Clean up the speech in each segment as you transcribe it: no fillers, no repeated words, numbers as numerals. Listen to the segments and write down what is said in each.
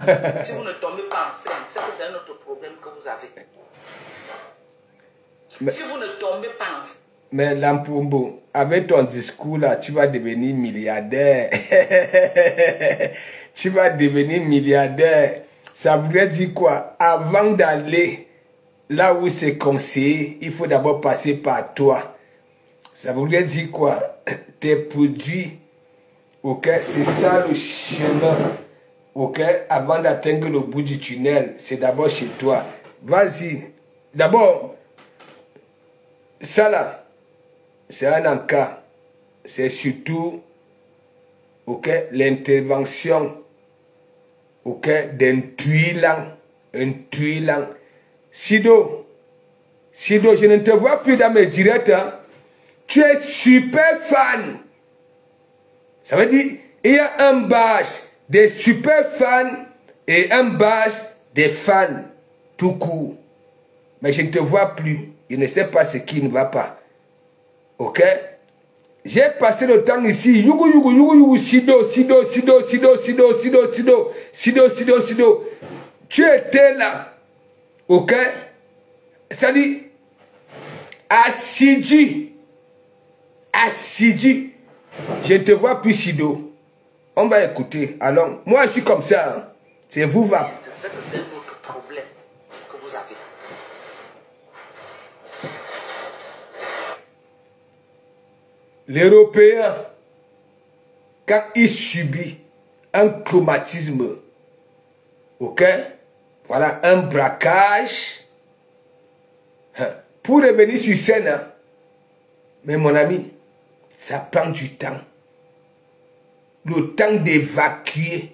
Si vous ne tombez pas enceinte, c'est que c'est un autre problème que vous avez. Mais, si vous ne tombez pas enceinte. Mais Lampumbo, avec ton discours là, tu vas devenir milliardaire. Tu vas devenir milliardaire. Ça voudrait dire quoi? Avant d'aller là où c'est conseillé, il faut d'abord passer par toi. Ça voudrait dire quoi? Tes produits, ok? C'est ça le chemin, ok? Avant d'atteindre le bout du tunnel, c'est d'abord chez toi. Vas-y. D'abord, ça là, c'est un encas. C'est surtout, ok, l'intervention, ok, d'un tuilant, un tuilant. Sido, je ne te vois plus dans mes directs, hein. Tu es super fan. Ça veut dire, il y a un badge des super fans et un badge des fans, tout court. Mais je ne te vois plus. Je ne sais pas ce qui ne va pas. Ok? J'ai passé le temps ici. Yugu, yugu, yugu, yugu, Sido, Sido, Sido, Sido, Sido, Sido, Sido, Sido, Sido, Sido. Tu étais là. Ok? Ça dit, assidu. Assidu. Je ne te vois plus, Sido. On va écouter. Alors, moi, je suis comme ça. Hein. C'est vous, va. C'est que c'est un autre problème que vous avez. L'Européen, quand il subit un traumatisme, ok, voilà, un braquage, pour revenir sur scène, hein, mais mon ami, ça prend du temps. Le temps d'évacuer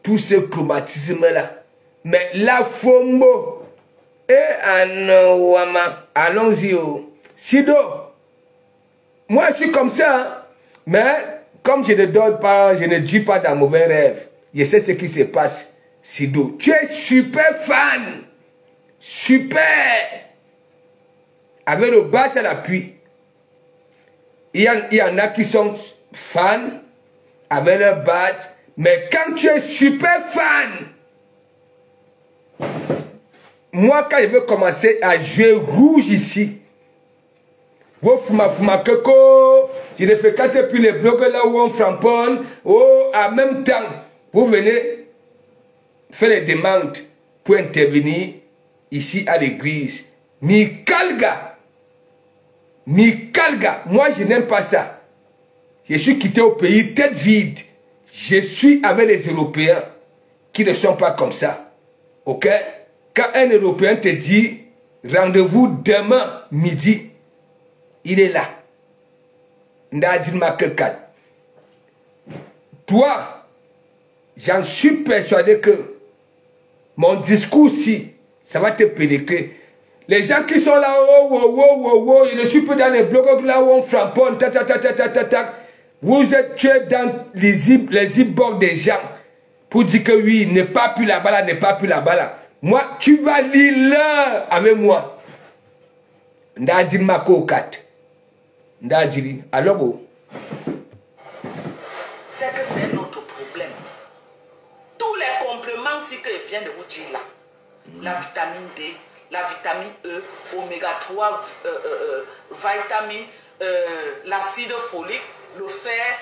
tout ce traumatisme-là. Mais la Fombo et Anouama, allons-y. Sido, moi je suis comme ça, hein, mais comme je ne dors pas, je ne dis pas dans mauvais rêve. Je sais ce qui se passe. Sido, tu es super fan. Super. Avec le badge à l'appui. Il y en a qui sont fans avec le badge. Mais quand tu es super fan, moi quand je veux commencer à jouer rouge ici, vous fuma keko, je ne fais qu'attendre plus les blocs là où on framponne, oh, en même temps, vous venez faire les demandes pour intervenir ici à l'église. Mikalga, moi je n'aime pas ça. Je suis quitté au pays tête vide. Je suis avec les Européens qui ne sont pas comme ça. Ok? Quand un Européen te dit rendez-vous demain midi, il est là. Toi, j'en suis persuadé que mon discours-ci, ça va te pénétrer. Les gens qui sont là, je ne suis plus dans les blocs là où on framponne, vous êtes tués dans les e-box des gens pour dire que oui, n'est pas plus là-bas là, n'est pas plus là-bas là. Moi, tu vas lire là avec moi. Ndadiri mako 4. Ndadiri, alors c'est que c'est notre problème. Tous les compléments que je viens de vous dire là, la vitamine D, la vitamine E, oméga 3, vitamine, l'acide folique, le fer.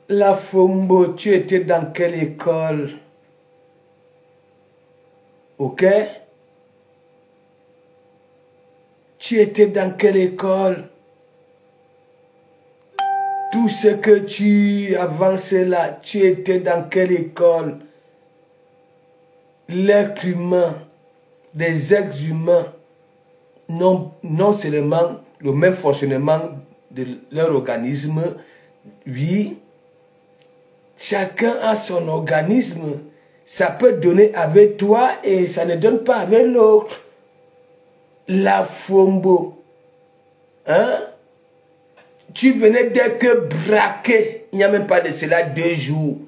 La Fombo, tu étais dans quelle école? Ok? Tu étais dans quelle école? Tout ce que tu avances là, tu étais dans quelle école? L'être humain, les êtres humains n'ont non seulement le même fonctionnement de leur organisme, oui, chacun a son organisme. Ça peut donner avec toi et ça ne donne pas avec l'autre. La Fombo, hein? Tu venais d'être braqué, il n'y a même pas de cela 2 jours.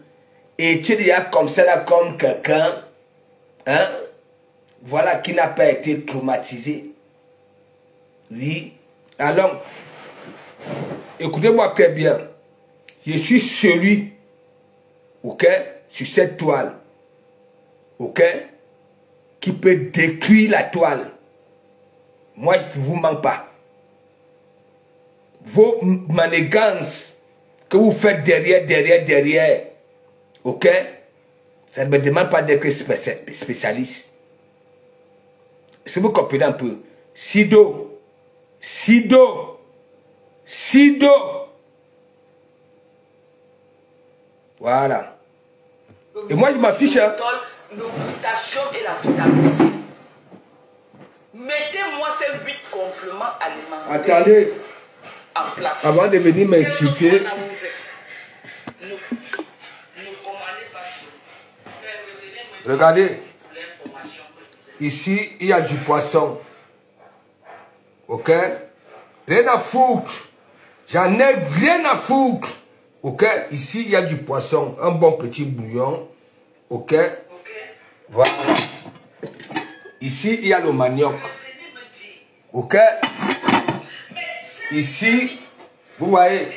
Et tu es déjà comme ça là, comme quelqu'un, hein? Voilà, qui n'a pas été traumatisé. Oui. Alors, écoutez-moi très bien. Je suis celui, ok, sur cette toile, ok, qui peut détruire la toile. Moi, je ne vous mens pas. Vos manigances que vous faites derrière, ok, ça ne me demande pas d'être spécialiste. Si vous comprenez un peu, Sido. Voilà. Et moi, je m'affiche. L'occupation et la vitamine C. Mettez-moi ces 8 compléments alimentaires. Attendez. En place. Avant de venir m'insulter. Ne commandez pas chaud. Regardez. Ici, il y a du poisson. Ok? Rien à foutre. J'en ai rien à foutre. Ok? Ici, il y a du poisson. Un bon petit bouillon. Ok? Voilà. Ici, il y a le manioc. Ok? Ici, vous voyez?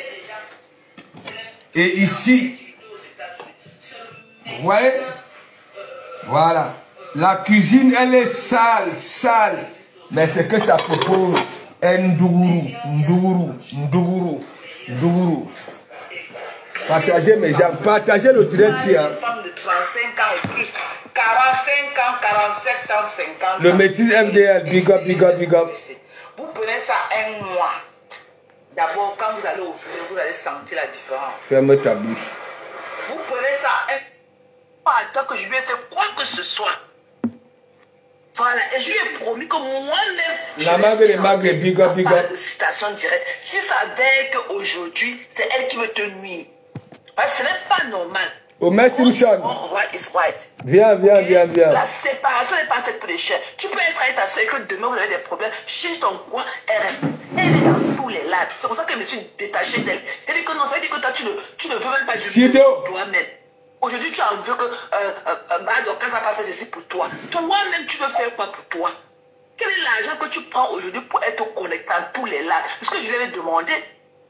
Et ici, vous voyez? Voilà. La cuisine, elle est sale. Mais ce que ça propose est ndouguru. Partagez mes gens, partagez le direct ici. Hein. Femmes de 35 ans et plus, 45 ans, 47 ans, 50 ans. Le métis FDL, big up. Vous prenez ça un mois. D'abord, quand vous allez au feu, vous allez sentir la différence. Ferme ta bouche. Vous prenez ça un mois. Attends que je lui ai fait quoi que ce soit. Voilà, et je lui ai promis que moi-même, je vais big up. De citation directe. Si ça veut qu'aujourd'hui, c'est elle qui me te nuit. Parce que ce n'est pas normal. Omer Simpson. Viens. La séparation n'est pas faite pour les chiens. Tu peux être avec ta soeur et que demain vous avez des problèmes. Cherche ton coin, elle reste. Elle est dans tous les lacs. C'est pour ça que je me suis détaché d'elle. Elle dit que non, ça veut dire que toi, tu ne veux même pas du toi-même. Aujourd'hui, tu en veux que Madoka n'a pas fait ceci pour toi. Toi-même, tu veux faire quoi pour toi? Quel est l'argent que tu prends aujourd'hui pour être connecté dans tous les lacs? Parce que je lui avais demandé,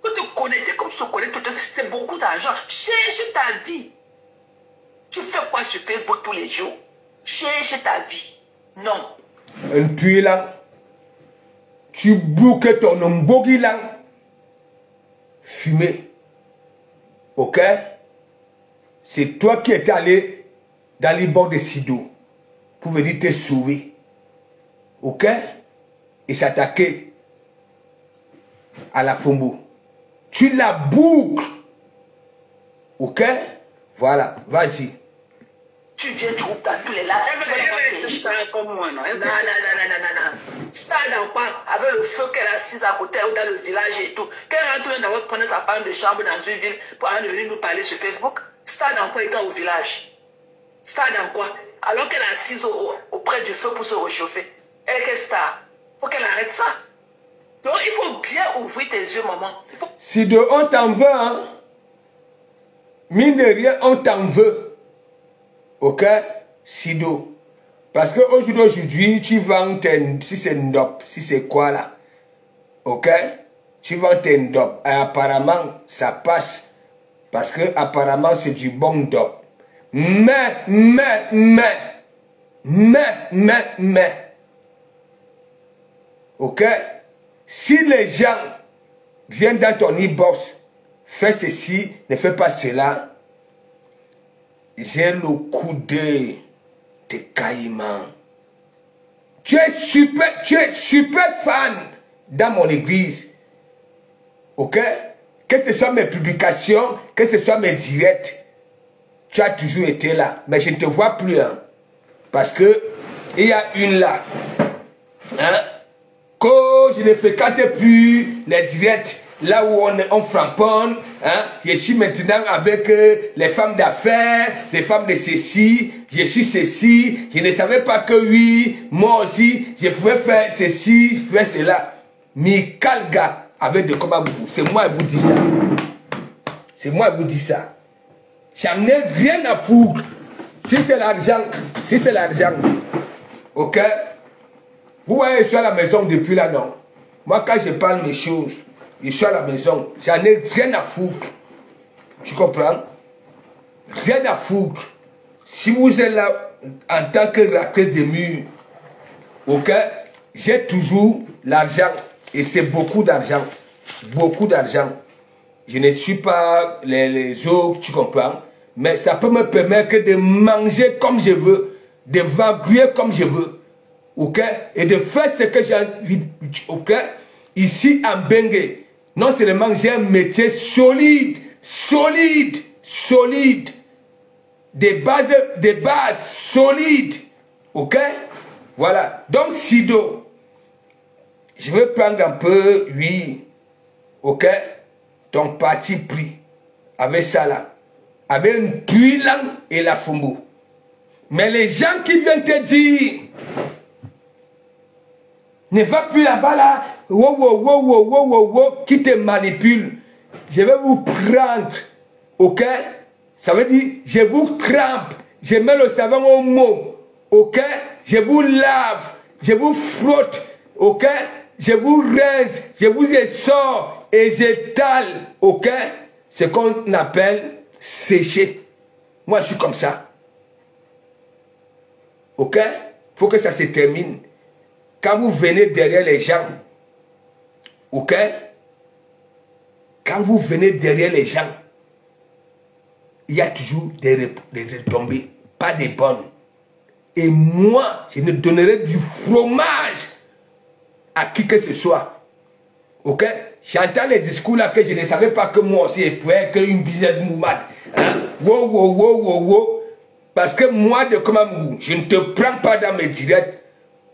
pour te connecter comme tu te connectes, c'est beaucoup d'argent. Cherche ta vie. Tu fais quoi sur Facebook tous les jours? Cherche ta vie. Non. Un tuilant. Tu bouques ton ombogilang. Fumé. Ok? C'est toi qui es allé dans les bords de Sido pour venir te sauver. Ok? Et s'attaquer à la Fombo. Tu la boucles. Ok? Voilà, vas-y. Tu viens, tu roupes dans tous les lacs. Tu vas la comme moi, non? Non. Ça dans quoi? Avec le feu qu'elle a assis à côté ou dans le village et tout. Qu'elle rentre dans votre prendre sa femme de chambre dans une ville pour venir nous parler sur Facebook. Ça dans quoi étant au village? Ça dans quoi? Alors qu'elle est assise auprès du feu pour se réchauffer. Elle qu'est-ce que ça? Faut qu'elle arrête ça. Donc il faut bien ouvrir tes yeux, maman. Si de on t'en veut, hein? Mine de rien, on t'en veut. Ok? Sido. Parce qu'aujourd'hui, tu vends tes... Si c'est ndop, si c'est quoi là? Ok? Tu vends tes ndop. Et apparemment, ça passe. Parce que apparemment, c'est du bon ndop. Mais. Ok? Si les gens viennent dans ton e-box, fais ceci, ne fais pas cela. J'ai le coup d'œil de Caïman. Tu es super fan dans mon église. Ok? Que ce soit mes publications, que ce soit mes directs, tu as toujours été là. Mais je ne te vois plus. Hein, parce que il y a une là. Hein? Que je ne fréquente plus les directs. Là où on framponne, hein, je suis maintenant avec les femmes d'affaires, les femmes de ceci, je suis ceci, je ne savais pas que oui, moi aussi, je pouvais faire ceci, faire cela. Mikalga avec de comment vous, c'est moi qui vous dis ça. C'est moi qui vous dis ça. J'en ai rien à foutre. Si c'est l'argent, ok? Vous voyez, je suis à la maison depuis là, non? Moi, quand je parle mes choses, je suis à la maison, j'en ai rien à foutre. Tu comprends? Rien à foutre. Si vous êtes là, en tant que racleuse de mur, ok, j'ai toujours l'argent. Et c'est beaucoup d'argent. Beaucoup d'argent. Je ne suis pas les autres, tu comprends? Mais ça peut me permettre de manger comme je veux, de vagouiller comme je veux. Ok? Et de faire ce que j'ai envie. Ok? Ici en Bengue, non seulement j'ai un métier solide, solide, solide. Des bases solides. Ok? Voilà. Donc, Sido, je vais prendre un peu, oui. Ok? Ton parti pris. Avec ça là. Avec une tuile et la fumbo. Mais les gens qui viennent te dire, ne va plus là-bas là, qui te manipule, je vais vous prendre. Ok? Ça veut dire, je vous crampe, je mets le savon au mot, ok? Je vous lave, je vous frotte, ok? Je vous rince, je vous essore et j'étale, ok? Ce qu'on appelle sécher. Moi, je suis comme ça. Ok? Faut que ça se termine. Quand vous venez derrière les gens, ok? Quand vous venez derrière les gens, il y a toujours des retombées, pas des bonnes. Et moi, je ne donnerai du fromage à qui que ce soit. Ok? J'entends les discours là que je ne savais pas que moi aussi, je pouvais être une business mouvement. Hein? Wow. Parce que moi, de Komamou, je ne te prends pas dans mes directs.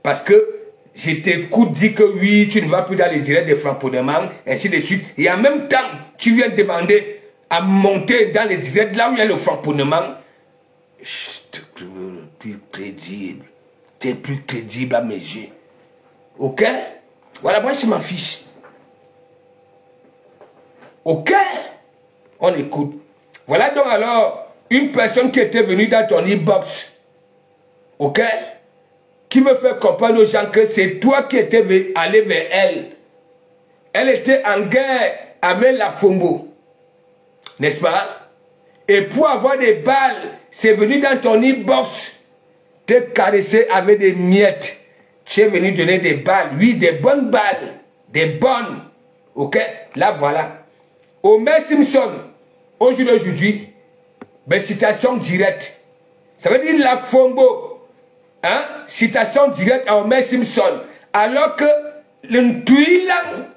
Parce que je t'écoute dire que oui, tu ne vas plus dans les directs de Franc-Ponement, ainsi de suite. Et en même temps, tu viens demander à monter dans les directs là où il y a le Franc-Ponement. Plus crédible. Tu es plus crédible à mes yeux. Ok? Voilà, moi je m'en fiche. Ok? On écoute. Voilà donc alors une personne qui était venue dans ton e-box. Ok? Qui me fait comprendre aux gens que c'est toi qui étais allé vers elle. Elle était en guerre avec la Fombo. N'est-ce pas? Et pour avoir des balles, c'est venu dans ton e-box te caresser avec des miettes. Tu es venu donner des balles. Oui, des bonnes balles. Des bonnes. Ok? Là, voilà. Homer Simpson, aujourd'hui, ben, citation directe. Ça veut dire la Fombo. Hein? Citation directe à Homer Simpson. Alors que un tuilan,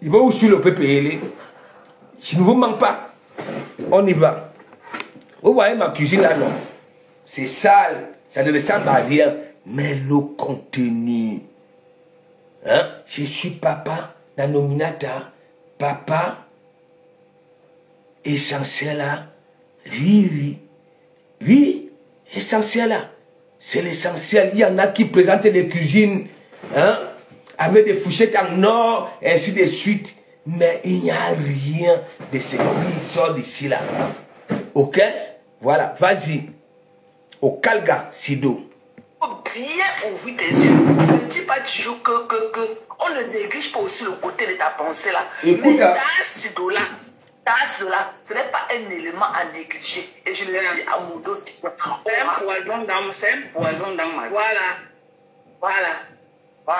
il va où sur le PPL. Je ne vous manque pas. On y va. Vous voyez ma cuisine là, non? C'est sale, ça ne ressemble à rien. Mais le contenu. Hein? Je suis papa, la nominata. Papa, essentiel là. Oui, essentiel là. C'est l'essentiel. Il y en a qui présentent des cuisines, hein, avec des fourchettes en or, et ainsi de suite. Mais il n'y a rien de ce qui sort d'ici là. Ok? Voilà, vas-y. Au Calga, Sido. Il faut bien ouvrir tes yeux. Ne dis pas toujours que. On ne néglige pas aussi le côté de ta pensée là. Écoute, mais Sido là, ce n'est pas un élément à négliger. Et je le dis à mon dos. C'est un poison dans ma vie. Voilà.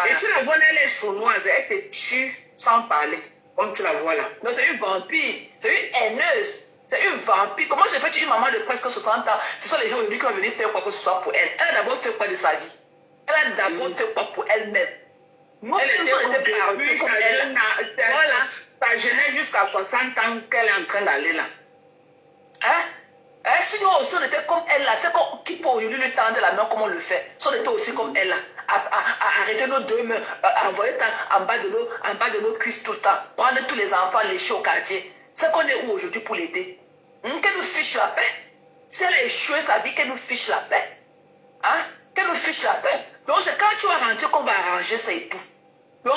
Et tu la vois, elle est sournoise, elle te tue sans parler. Comme tu la vois là. Non, c'est une vampire, c'est une haineuse. C'est une vampire. Comment je fais une maman de presque 60 ans? Ce sont les gens aujourd'hui qui vont venir faire quoi que ce soit pour elle. Elle a d'abord fait quoi de sa vie? Elle a d'abord fait quoi pour elle-même? Moi, elle était parue comme elle. Voilà. Sa jeunesse jusqu'à 60 ans qu'elle est en train d'aller là. Hein? Si nous aussi on était comme elle là, c'est qui peut aujourd'hui lui tendre la main comme on le fait. Si on était aussi comme elle là, à arrêter nos deux mains, à envoyer en bas de nos cuisses tout le temps, prendre tous les enfants, lécher au quartier. C'est qu'on est où aujourd'hui pour l'aider? Qu'elle nous fiche la paix. Si elle a échoué sa vie, qu'elle nous fiche la paix. Hein? Qu'elle nous fiche la paix. Donc c'est quand tu vas rentrer qu'on va arranger ça et tout. Donc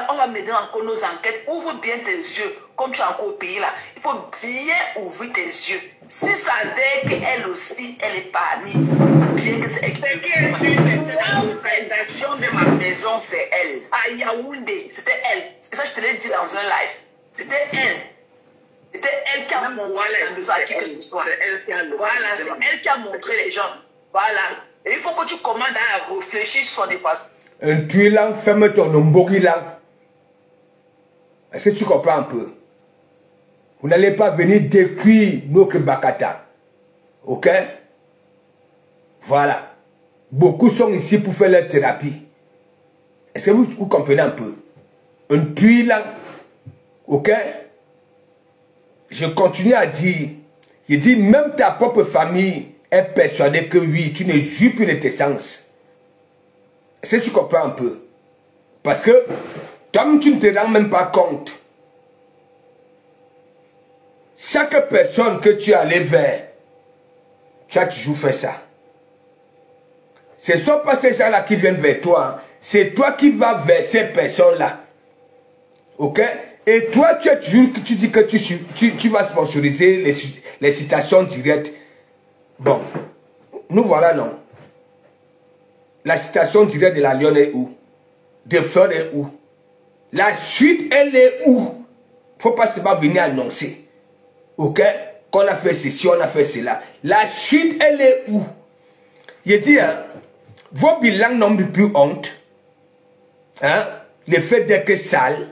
on va mener encore nos enquêtes. Ouvre bien tes yeux. Comme tu es encore au pays là. Il faut bien ouvrir tes yeux. Si ça veut qu'elle aussi, elle est parmi. Bien que c'est elle. Ce qui est sûr, la fondation de ma maison, c'est elle. À Yaoundé, c'était elle. Et ça, je te l'ai dit dans un live. C'était elle. C'était elle qui a montré les besoins à qui que ce soit. Voilà, c'est elle qui a montré les gens. Voilà. Et il faut que tu commandes à réfléchir sur des passes. Un tuilan, ferme ton omborilan. Est-ce que tu comprends un peu? Vous n'allez pas venir détruire notre Bakata. Ok? Voilà. Beaucoup sont ici pour faire leur thérapie. Est-ce que vous comprenez un peu? Un tuilan. Ok? Je continue à dire. Je dis, même ta propre famille est persuadée que oui, tu ne jouis plus de tes sens. Est-ce que tu comprends un peu? Parce que, comme tu ne te rends même pas compte, chaque personne que tu es allé vers, tu as toujours fait ça. Ce ne sont pas ces gens-là qui viennent vers toi. C'est toi qui vas vers ces personnes-là. Ok? Et toi, tu dis que tu vas sponsoriser les citations directes. Bon, nous voilà, non. La citation directe de la Lyon est où? De Fleur est où? La suite, elle est où? Il ne faut pas seulement venir annoncer. Ok? Qu'on a fait ceci, on a fait cela. La suite, elle est où? Je dis, hein, vos bilans n'ont plus honte. Hein? Le fait d'être sale.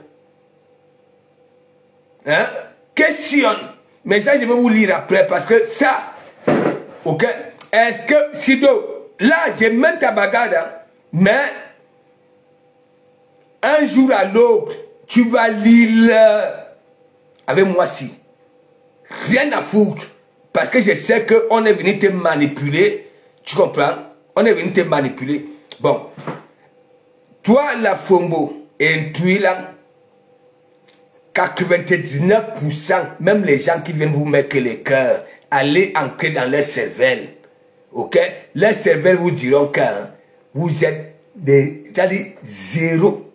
Hein? Questionne. Mais ça, je vais vous lire après parce que ça, ok? Est-ce que, Sido, là, j'ai même ta bagarre, hein, mais un jour à l'autre, tu vas lire avec moi si. Rien à foutre. Parce que je sais qu'on est venu te manipuler. Tu comprends? On est venu te manipuler. Bon. Toi, la Fombo, et un tuilan, 99%, même les gens qui viennent vous mettre les cœurs, allez ancrer dans leur cervelle. Ok? Les cervelles vous diront que hein, vous êtes des, c'est-à-dire 0.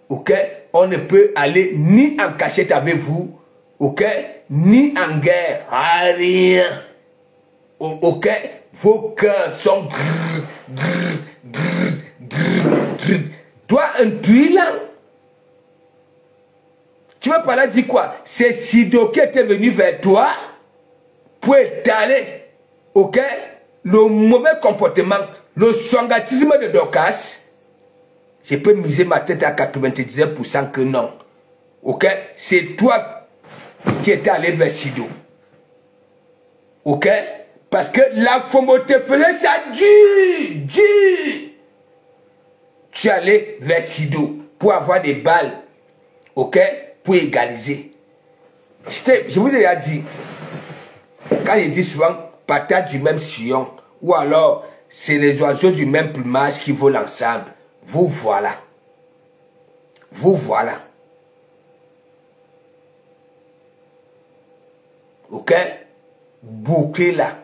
Ok? On ne peut aller ni en cachette avec vous. Ok? Ni en guerre. Rien. Ok? Vos cœurs sont Toi, un tuilan. Tu vas pas là dire quoi? C'est Sido qui était venu vers toi pour étaler, ok, le mauvais comportement, le sangatisme de Dorcas. Je peux miser ma tête à 99% que non. Ok? C'est toi qui étais allé vers Sido. Ok? Parce que la Fombo te faisait ça dur. Tu es allé vers Sido pour avoir des balles. Ok? Pour égaliser. Je vous ai déjà dit, quand je dis souvent patate du même sillon, ou alors c'est les oiseaux du même plumage qui volent ensemble, vous voilà. Vous voilà. Ok? Bouclé là.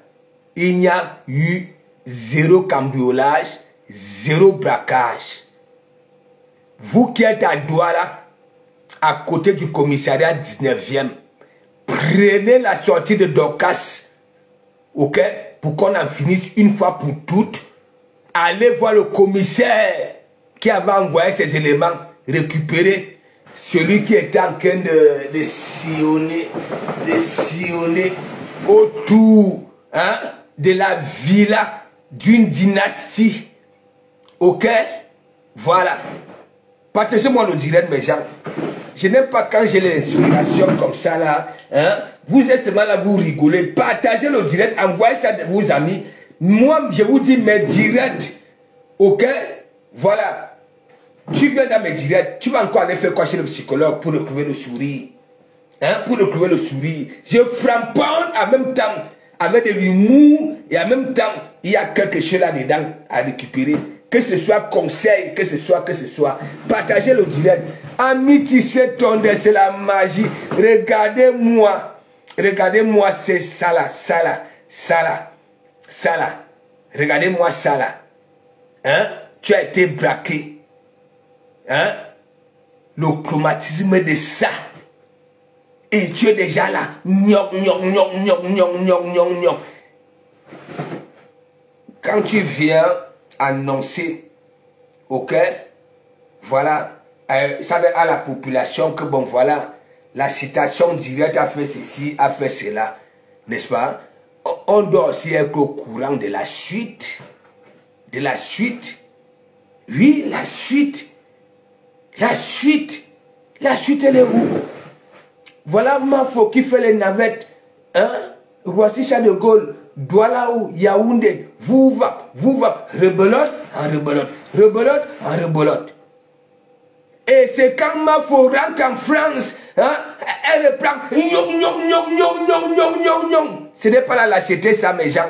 Il n'y a eu zéro cambriolage, zéro braquage. Vous qui êtes à Douala, à côté du commissariat 19e, prenez la sortie de Dorcas, ok, pour qu'on en finisse une fois pour toutes. Allez voir le commissaire qui avait envoyé ces éléments, récupérer celui qui était en train de sillonner autour, hein, de la villa d'une dynastie, ok, voilà. Partagez-moi le direct, mes gens. Je n'aime pas quand j'ai l'inspiration comme ça là. Hein? Vous êtes seulement là, vous rigolez. Partagez le direct, envoyez ça à vos amis. Moi, je vous dis mes directs. Ok? Voilà. Tu viens dans mes directs. Tu vas encore aller faire quoi chez le psychologue pour retrouver le sourire? Hein? Pour retrouver le sourire. Je framponne en même temps avec de l'humour et en même temps, il y a quelque chose là-dedans à récupérer. Que ce soit conseil, que ce soit. Partagez le direct. Amitié, c'est la magie. Regardez-moi. Regardez-moi, c'est ça là. Regardez-moi ça là. Hein? Tu as été braqué. Hein? Le chromatisme de ça. Et tu es déjà là. Quand tu viens annoncer, ok, voilà, ça à la population que bon voilà, la citation directe a fait ceci, a fait cela, n'est-ce pas? On doit aussi être au courant de la suite. De la suite. Oui, la suite. La suite. La suite, elle est où? Voilà Mafo qui fait les navettes. Hein? Voici Charles de Gaulle. Doualaou, Yaoundé. Vous va, rebelote en rebelote. Rebelote en rebelote. Et c'est quand Mafo rentre en France, hein, elle reprend. Ce n'est pas la lâcheté, ça, mes gens.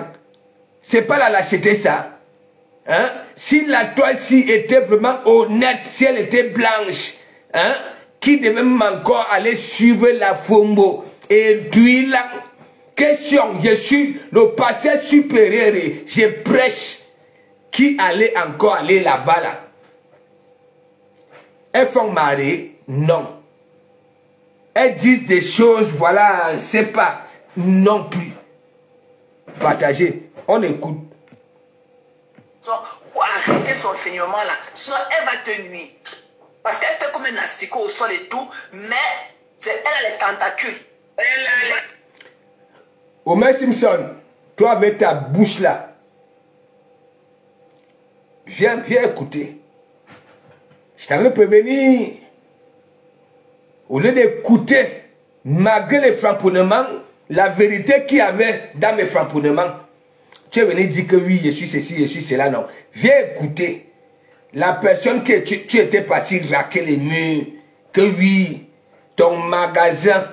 C'est pas la lâcheté, ça. Hein? Si la toile-ci était vraiment honnête, si elle était blanche, hein, qui devait même encore aller suivre la Fombo et puis la question, je suis le pasteur supérieur, je prêche, qui allait encore aller là-bas là? Elles font marrer? Non. Elles disent des choses, voilà, c'est pas, non plus. Partagez, on écoute. Arrêtez son enseignement là, sinon elle va te nuire. Parce qu'elle fait comme un asticot au sol et tout, mais elle a les tentacules. Homer Simpson, toi avec ta bouche là, viens écouter. Je t'avais prévenu. Au lieu d'écouter, malgré les framponnements, la vérité qu'il y avait dans mes framponnements, tu es venu dire que oui, je suis ceci, je suis cela, non. Viens écouter. La personne que tu étais parti raquer les murs, que oui, ton magasin,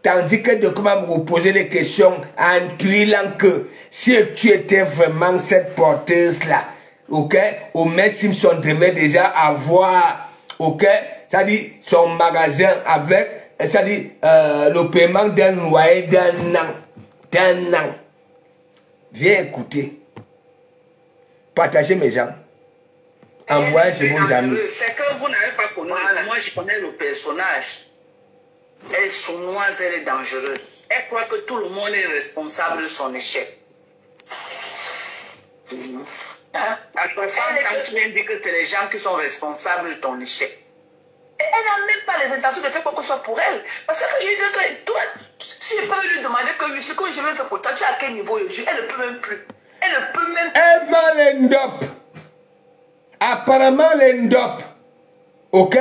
tandis que de comment vous poser les questions en tuilant que si tu étais vraiment cette porteuse-là, ok, Homer Simpson devait déjà avoir, ok, c'est-à-dire son magasin avec, c'est-à-dire le paiement d'un loyer d'un an. Viens écouter. Partagez mes gens. Envoyez chez vos amis. C'est que vous n'avez pas connu. Moi, je connais le personnage. Elle est sournoise, elle est dangereuse. Elle croit que tout le monde est responsable de son échec. Hein? Quand tu viens dire que c'est les gens qui sont responsables de ton échec. Et elle n'a même pas les intentions de faire quoi que ce soit pour elle. Parce que je lui dis que toi, si je peux lui demander que ce que je vais faire pour toi, tu es à quel niveau aujourd'hui? Elle ne peut même plus. Elle ne peut même plus. Elle va l'endop. Apparemment l'endop. Ok?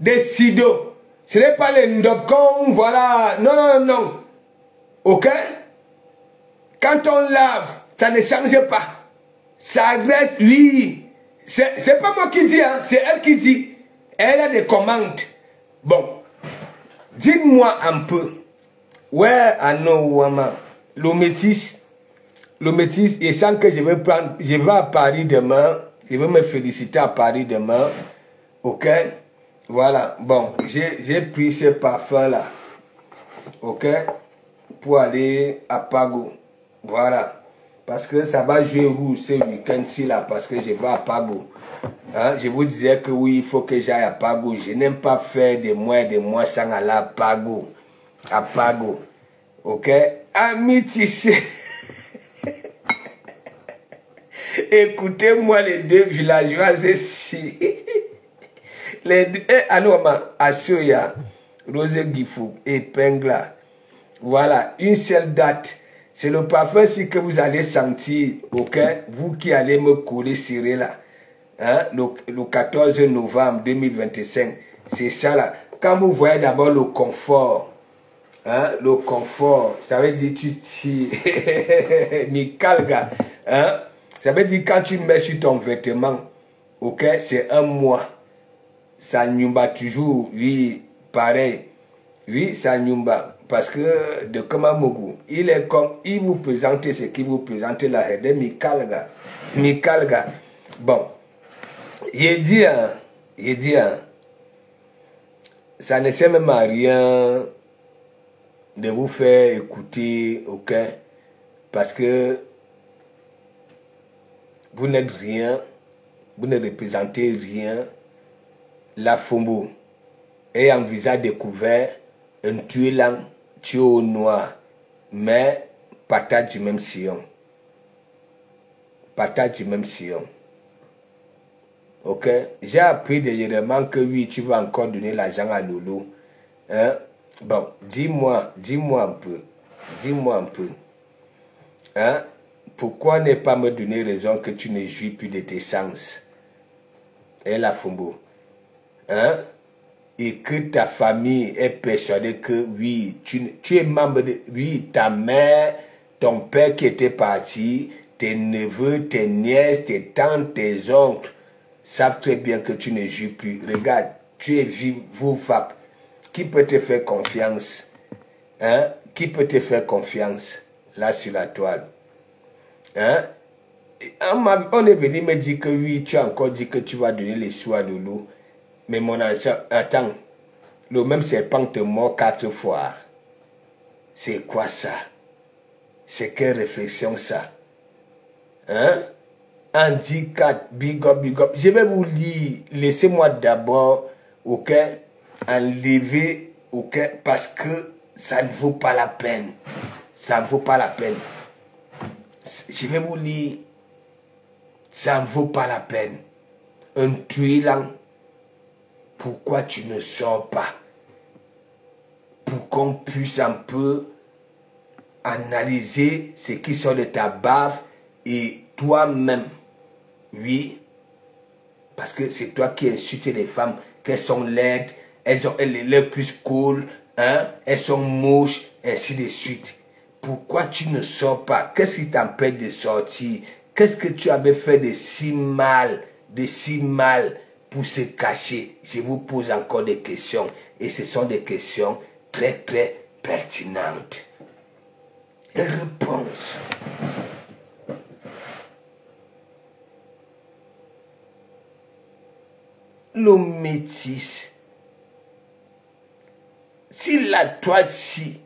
Des sidos. Ce n'est pas l'endop comme voilà. Non. Ok? Quand on lave, ça ne change pas. Ça reste, oui. C'est pas moi qui dis, hein, c'est elle qui dit. Elle a des commandes. Bon. Dis-moi un peu. Ouais, Woman. Le métis, et sans que je vais à Paris demain. Je vais me féliciter à Paris demain. Ok? Voilà. Bon, j'ai pris ce parfum-là. Ok? Pour aller à Pago. Voilà. Parce que ça va jouer rouge ce week-end-ci là. Parce que je vais à Pago. Hein? Je vous disais que oui, il faut que j'aille à Pago. Je n'aime pas faire des mois sans aller à Pago. À Pago. Ok? Ami Tissé. Écoutez-moi les deux villageois ici. Les deux, Anouama, Assoya, Rose Gifou et Pengla. Voilà, une seule date. C'est le parfum si que vous allez sentir, ok? Vous qui allez me courir serré là. Hein? Le 14 novembre 2025. C'est ça là. Quand vous voyez d'abord le confort. Hein? Le confort. Ça veut dire tu tires. Mikalga. Hein? Ça veut dire quand tu mets sur ton vêtement, ok, c'est un mois. Ça nyumba toujours, oui, pareil. Oui, ça nyumba. Parce que de Kamamogu, il est comme, il vous présente ce qu'il vous présente là, de Mikalga. Mikalga. Bon. Il dit, ça ne sert même à rien de vous faire écouter, ok, parce que vous n'êtes rien, vous ne représentez rien. La Fombo est en visage découvert, un tuelang, tué au noir, mais patate du même sillon. Patate du même sillon. Ok? J'ai appris dernièrement que oui, tu vas encore donner l'argent à Lolo. Hein? Bon, dis-moi un peu. Dis-moi un peu. Hein? Pourquoi ne pas me donner raison que tu ne jouis plus de tes sens? Et la Fumbo. Hein? Et que ta famille est persuadée que oui, tu es membre de... Oui, ta mère, ton père qui était parti, tes neveux, tes nièces, tes tantes, tes oncles savent très bien que tu ne jouis plus. Regarde, tu es vivable. Qui peut te faire confiance? Hein? Qui peut te faire confiance là sur la toile? Hein? On est venu me dire que oui, tu as encore dit que tu vas donner les sous à Lolo. Mais mon argent, attends, le même serpent te mord 4 fois. C'est quoi ça? C'est quelle réflexion ça? Hein? Handicap, big up, big up. Je vais vous lire, laissez-moi d'abord, ok, enlever, ok, parce que ça ne vaut pas la peine. Ça ne vaut pas la peine. Je vais vous lire, ça ne vaut pas la peine. Un tuilant, pourquoi tu ne sors pas? Pour qu'on puisse un peu analyser ce qui sort de ta bave et toi-même, oui, parce que c'est toi qui insultes les femmes, qu'elles sont laides, elles ont les plus cool, hein, elles sont moches, ainsi de suite. Pourquoi tu ne sors pas? Qu'est-ce qui t'empêche de sortir? Qu'est-ce que tu avais fait de si mal pour se cacher? Je vous pose encore des questions et ce sont des questions très très pertinentes. Et réponse. Le métis. Si la toile-ci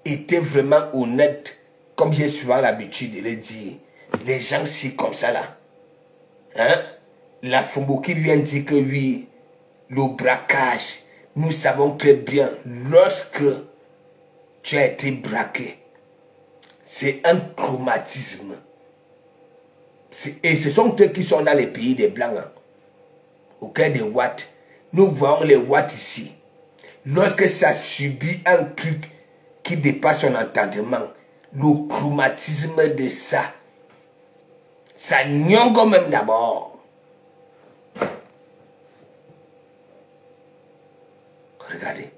était vraiment honnête, comme j'ai souvent l'habitude de le dire, les gens si comme ça là, hein, la Fumbo qui vient dire que oui, le braquage, nous savons très bien, lorsque tu as été braqué, c'est un traumatisme. Et ce sont eux qui sont dans les pays des Blancs, hein, au cœur des Watts. Nous voyons les Watts ici. Lorsque ça subit un truc qui dépasse son entendement, le traumatisme de ça, ça nyongo même d'abord. Regardez.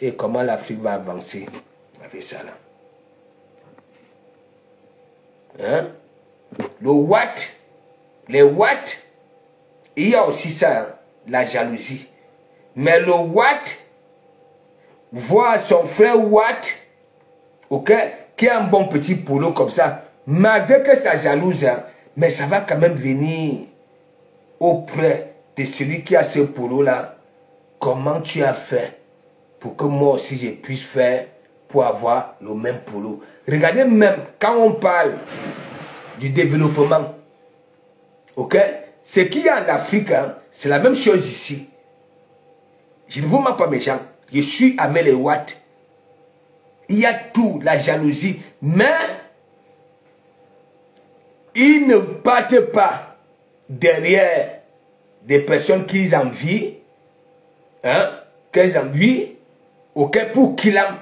Et comment l'Afrique va avancer avec ça là. Hein? Le Watt, les Watts, il y a aussi ça, hein, la jalousie. Mais le Watt voit son frère Watt, ok, qui a un bon petit polo comme ça, malgré que ça jalouse, hein, mais ça va quand même venir auprès de celui qui a ce polo là. Comment tu as fait pour que moi aussi je puisse faire pour avoir le même polo? Regardez même quand on parle du développement, ok, ce qu'il y a en Afrique, hein, c'est la même chose ici. Je ne vous mens pas mes gens, je suis avec les Watts. Il y a tout, la jalousie, mais ils ne battent pas derrière des personnes qu'ils envient, hein, qu'elles envient, ok, pour qu'ils l'aiment,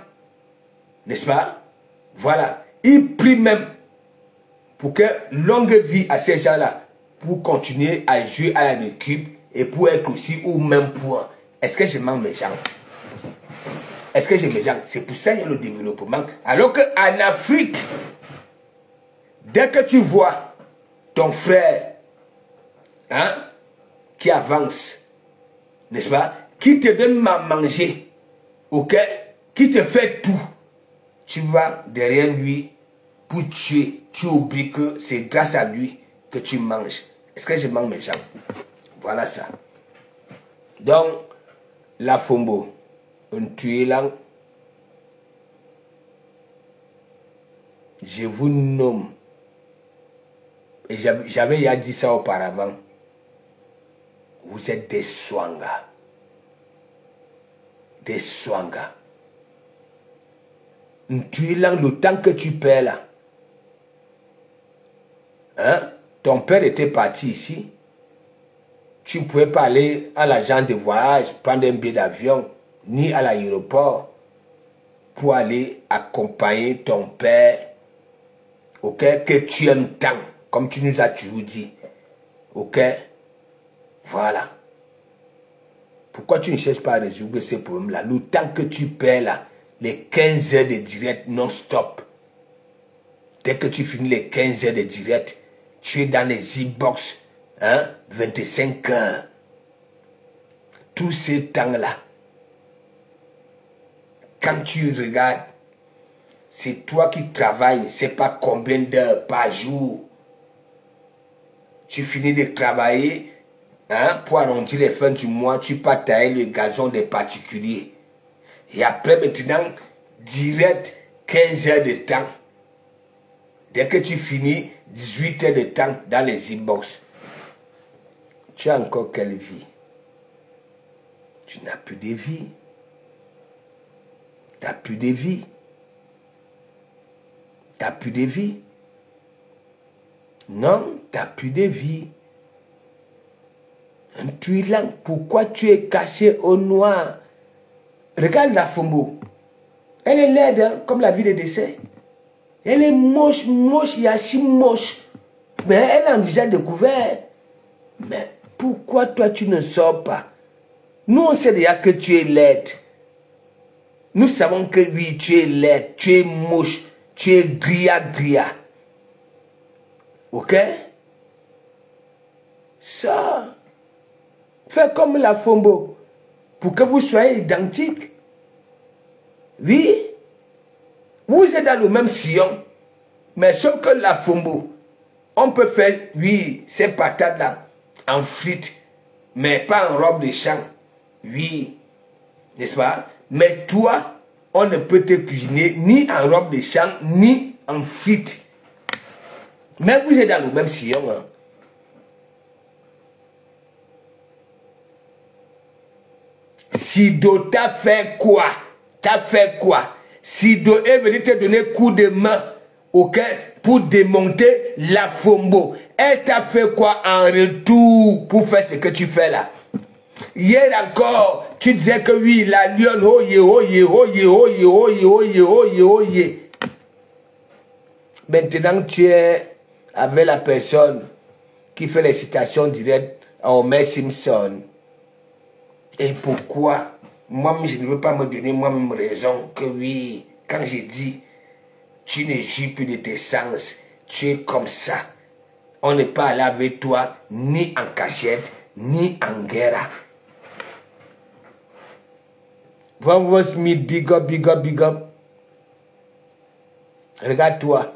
n'est-ce pas? Voilà, ils prient même pour que longue vie à ces gens-là, pour continuer à jouer à la équipe et pour être aussi au même point. Est-ce que je mens mes gens? Est-ce que je mes gens? C'est pour ça qu'il y a le développement. Alors qu'en Afrique, dès que tu vois ton frère, hein, qui avance, n'est-ce pas, qui te donne à manger, ok, qui te fait tout, tu vas derrière lui pour tuer. Tu oublies que c'est grâce à lui que tu manges. Est-ce que je mange mes gens? Voilà ça. Donc, la Fumbo, un tuilant, je vous nomme, et j'avais déjà dit ça auparavant, vous êtes des Swanga. Des Swanga. Un tuilant, le temps que tu perds là, hein, ton père était parti ici. Tu ne pouvais pas aller à l'agence de voyage, prendre un billet d'avion, ni à l'aéroport pour aller accompagner ton père, ok, que tu aimes tant, comme tu nous as toujours dit. Ok? Voilà. Pourquoi tu ne cherches pas à résoudre ces problèmes-là? Le temps que tu perds là, les 15 heures de direct non-stop. Dès que tu finis les 15 heures de direct, tu es dans les e-box, hein, 25 heures. Tous ces temps-là, quand tu regardes, c'est toi qui travailles, c'est pas combien d'heures par jour. Tu finis de travailler, hein, pour arrondir les fins du mois, tu pars tailler le gazon des particuliers. Et après maintenant, direct 15 heures de temps. Dès que tu finis, 18 heures de temps dans les inbox. Tu as encore quelle vie? Tu n'as plus de vie. Tu n'as plus de vie. Tu n'as plus de vie. Non, tu n'as plus de vie. Un tuilan, pourquoi tu es caché au noir? Regarde la Fombo. Elle est laide, hein, comme la vie de décès. Elle est moche, moche, Yachi moche. Mais elle a un visage découvert. Mais pourquoi toi tu ne sors pas? Nous on sait déjà que tu es laide. Nous savons que oui, tu es laide, tu es moche, tu es gria. Ok? Ça. Fais comme la Fombo. Pour que vous soyez identiques. Oui. Vous êtes dans le même sillon. Mais sauf que la Fombo, on peut faire, oui, ces patates-là, en frites, mais pas en robe de champ. Oui. N'est-ce pas? Mais toi, on ne peut te cuisiner ni en robe de champ, ni en frites. Mais vous êtes dans le même sillon. Hein. Sido, t'as fait quoi? T'as fait quoi? Sido est venu te donner coup de main, ok, pour démonter la Fombo. Elle t'a fait quoi en retour pour faire ce que tu fais là? Hier encore, tu disais que oui, la lionne, oye. Maintenant, tu es avec la personne qui fait les citations directes à Homer Simpson. Et pourquoi? Moi, je ne veux pas me donner moi-même raison que oui, quand j'ai dit, tu ne jouis plus de tes sens, tu es comme ça. On n'est pas allé avec toi, ni en cachette, ni en guerre. Von Smith, big up. Regarde-toi.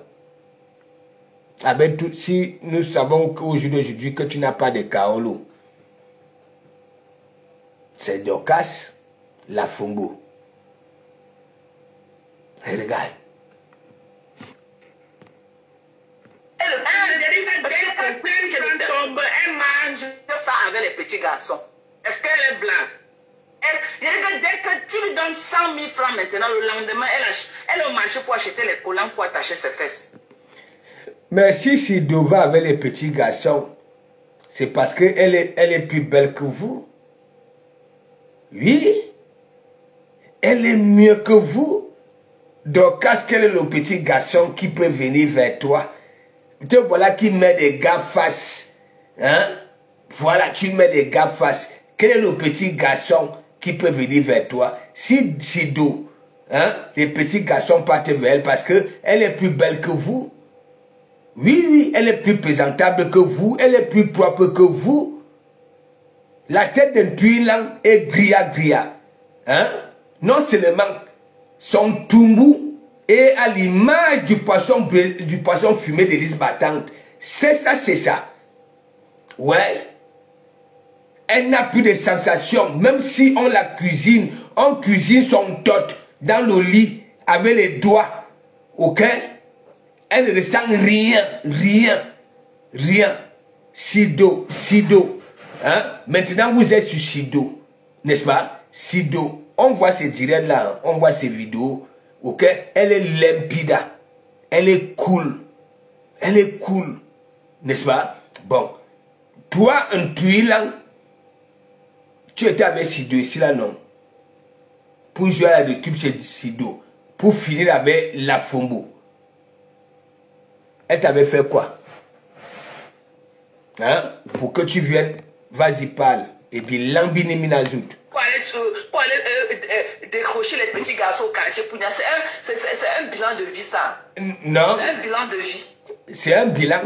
Avec tout, si nous savons qu'aujourd'hui que tu n'as pas de Kaolo, c'est Dorcas, la Fombo. Et regarde. Elle mange ça avec les petits garçons. Est-ce qu'elle est blanche? Dès que tu lui donnes 100 000 francs maintenant, le lendemain, elle a marché pour acheter les collants pour attacher ses fesses. Mais si Sido va avec les petits garçons, c'est parce qu'elle est plus belle que vous. Oui. Elle est mieux que vous. Donc, quel est le petit garçon qui peut venir vers toi? Te voilà qui met des gars face. Hein? Voilà, tu mets des gars face. Quel est le petit garçon qui peut venir vers toi? Si Sido, hein, les petits garçons partent vers elle parce qu'elle est plus belle que vous. Oui, elle est plus présentable que vous. Elle est plus propre que vous. La tête d'un tuilan est gria. Hein? Non seulement son toumou est à l'image du poisson fumé de l'île battante. C'est ça. Ouais. Elle n'a plus de sensation. Même si on la cuisine, on cuisine son tot dans le lit avec les doigts. Ok? Elle ne ressent rien. Sido. Hein? Maintenant, vous êtes sur Sido. N'est-ce pas? Sido. On voit ces directs là. On voit ces vidéos. Ok? Elle est limpida. Elle est cool. N'est-ce pas? Bon. Toi, un tuilan, tu étais avec Sido ici là, non? Pour jouer à la récup chez Sido. Pour finir avec la Fombo. Elle t'avait fait quoi? Hein? Pour que tu viennes, vas-y parle. Et puis l'ambini minazout. Pour aller décrocher les petits garçons au quartier Pounia, c'est un bilan de vie ça. Non. C'est un bilan de vie. C'est un bilan.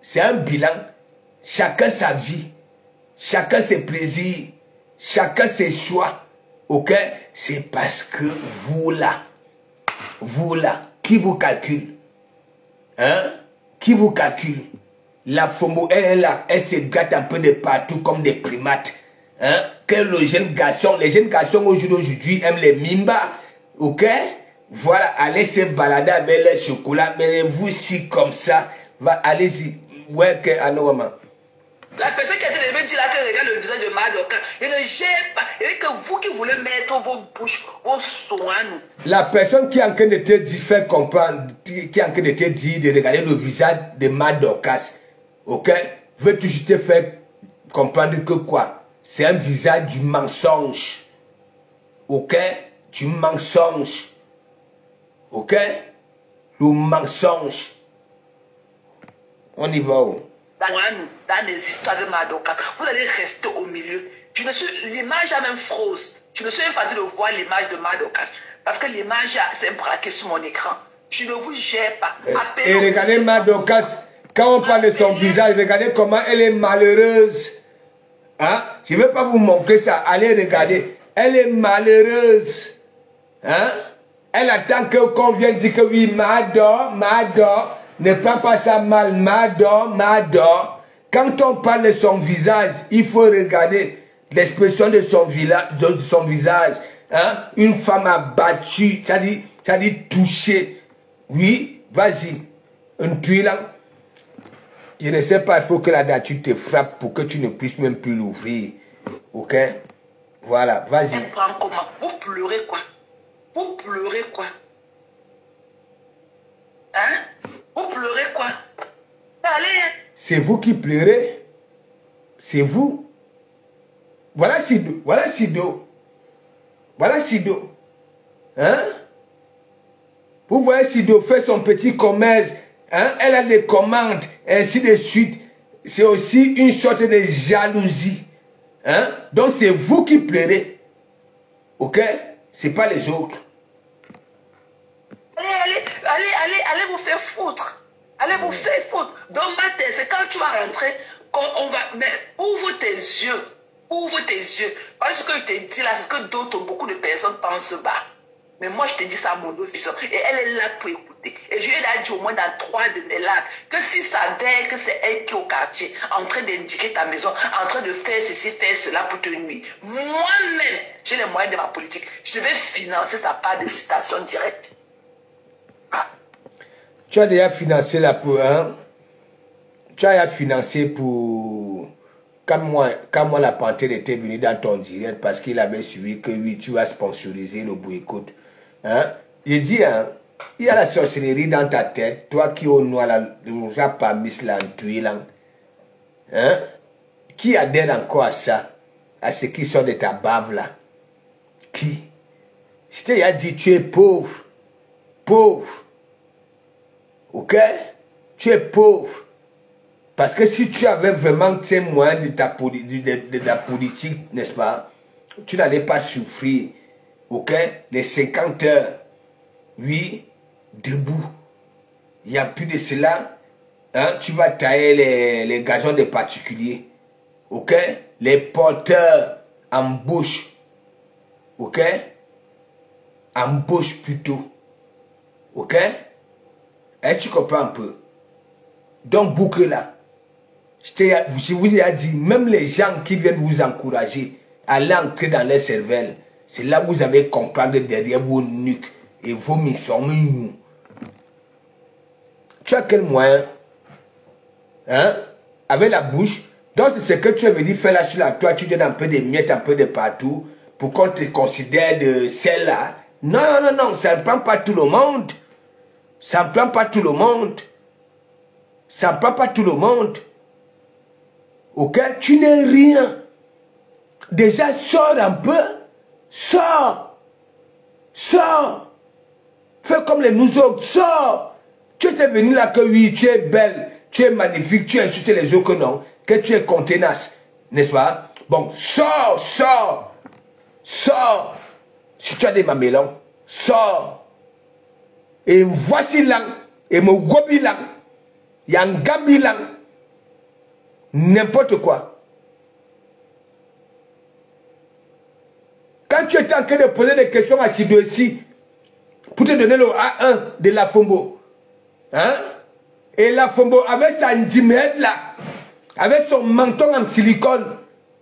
C'est un bilan. Chacun sa vie. Chacun ses plaisirs. Chacun ses choix. Ok? C'est parce que vous là, qui vous calcule? Hein? Qui vous calcule? La Fombo, elle est là, elle se gâte un peu de partout comme des primates. Hein? Que les jeunes garçons aujourd'hui aiment les mimba. Ok? Voilà, allez se balader avec le chocolat. Mais vous, si comme ça, allez-y. Ouais, que anormalement. La personne qui a été levée dit là qu'elle regarde le visage de Madoka. Il ne gère pas. Et que vous qui voulez mettre vos bouches, vos soins. La personne qui est en train de te dire, faire comprendre, qui est en train de te dire de regarder le visage de Madokas, ok, veut toujours te faire comprendre que quoi? C'est un visage du mensonge. Ok? Du mensonge. Ok? Le mensonge. On y va où? Dans des histoires de Madoka, vous allez rester au milieu. L'image a même fausse. Je ne suis même pas dit de voir l'image de Madoka. Parce que l'image s'est braquée sur mon écran. Je ne vous gère pas. Et regardez Madokas. Quand on parle de son visage, regardez comment elle est malheureuse. Hein? Je ne vais pas vous montrer ça. Allez regarder. Elle est malheureuse. Hein? Elle attend qu'on vienne dire que oui, Mado. Ne prends pas ça mal. Mado. Quand on parle de son visage, il faut regarder l'expression de son visage. Hein? Une femme abattue. Ça dit touchée. Oui, vas-y. Un tuilant. Je ne sais pas, il faut que la nature te frappe pour que tu ne puisses même plus l'ouvrir. Ok? Voilà, vas-y. Elle prend comment? Vous pleurez quoi? Vous pleurez quoi? Hein? Vous pleurez quoi? Allez! C'est vous qui pleurez. C'est vous. Voilà Sido. Voilà Sido. Voilà Sido. Hein? Vous voyez Sido fait son petit commerce. Hein? Elle a des commandes, ainsi de suite. C'est aussi une sorte de jalousie. Hein? Donc c'est vous qui pleurez. Ok? C'est pas les autres. Allez vous faire foutre. Allez vous faire foutre. Donc matin, c'est quand tu vas rentrer, on va. Mais ouvre tes yeux. Ouvre tes yeux. Parce que je te dis là, c'est ce que d'autres, beaucoup de personnes pensent bas. Mais moi, je te dis ça à mon vision. Et elle est là pour écouter. Et je lui ai dit au moins dans 3 de mes lacs que si ça dès que c'est elle qui est au quartier, en train d'indiquer ta maison, en train de faire ceci, faire cela pour te nuire. Moi-même, j'ai les moyens de ma politique. Je vais financer sa part de citation directe. Tu as déjà financé la pour hein? Tu as déjà financé pour. Quand moi la panthère était venue dans ton direct parce qu'il avait suivi que oui, tu vas sponsoriser le boycott. Hein? Il dit, hein, il y a la sorcellerie dans ta tête, toi qui au noir le rap à Miss Lantuilan. Hein? Qui adhère encore à ça, à ce qui sort de ta bave là? Qui? Je t'ai dit, tu es pauvre. Pauvre. Ok? Tu es pauvre. Parce que si tu avais vraiment tes moyens de la politique, n'est-ce pas? Tu n'allais pas souffrir. Ok? Les 50 heures. Oui, debout. Il n'y a plus de cela. Hein? Tu vas tailler les gazons des particuliers. Ok? Les porteurs en bouche. Ok? En bouche plutôt. Ok? Et tu comprends un peu? Donc, boucle là. Je vous ai dit, même les gens qui viennent vous encourager à l'entrer dans les cervelles, c'est là que vous avez comprendre derrière vos nuques et vos missions. Tu as quel moyen? Hein? Avec la bouche. Donc, c'est ce que tu as venu faire là sur la toile. Tu donnes un peu de miettes, un peu de partout pour qu'on te considère de celle-là. Non, ça ne prend pas tout le monde. Ça ne prend pas tout le monde. Ça ne prend pas tout le monde. Ok? Tu n'es rien. Déjà, sors un peu. Sors. Sors. Fais comme les nous autres. Sors. Tu étais venu là que oui, tu es belle, tu es magnifique, tu insultes les autres que non, que tu es contenace. N'est-ce pas? Bon, sors, sors. Sors. Si tu as des mamélons, sors. Et voici là. Et mon gobi là. Il y a un gambi là. N'importe quoi. Quand tu étais en train de poser des questions à Sidosi, pour te donner le A1 de la Fombo, hein? Et la Fombo avec sa ndimède là, avec son menton en silicone,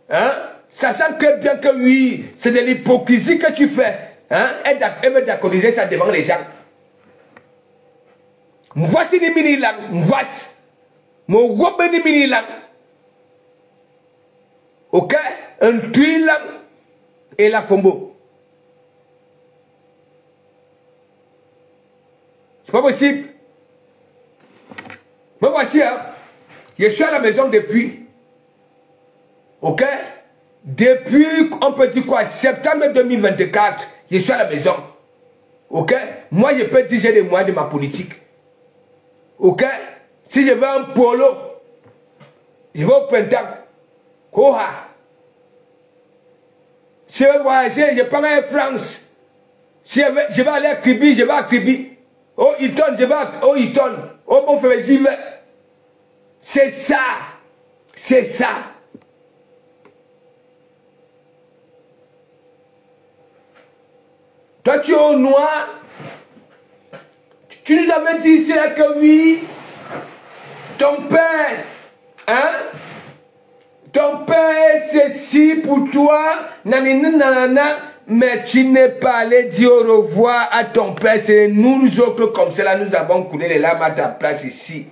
hein? Sachant que bien que oui, c'est de l'hypocrisie que tu fais, hein? Elle veut d'accordiser ça devant les gens. Voici les mini lang, voici. Mon gros ni mini lang. Ok? Un tuile lang et la Fombo. C'est pas possible. Me voici, hein. Je suis à la maison depuis. Ok? Depuis, on peut dire quoi? Septembre 2024, je suis à la maison. Ok? Moi, je peux dire j'ai les moyens de ma politique. Ok? Si je veux un polo, je vais au printemps. Oha! Si je veux voyager, je prends Air France. Si je vais aller à Kribi, je vais à Kribi. Au Hilton, je vais au Hilton. Au bon frère, j'y vais. C'est ça. C'est ça. Toi, tu es au noir. Tu nous avais dit ici là que oui, ton père, hein? Ton père, ceci pour toi, nanana, mais tu n'es pas allé dire au revoir à ton père. C'est nous autres comme cela, nous avons coulé les larmes à ta place ici.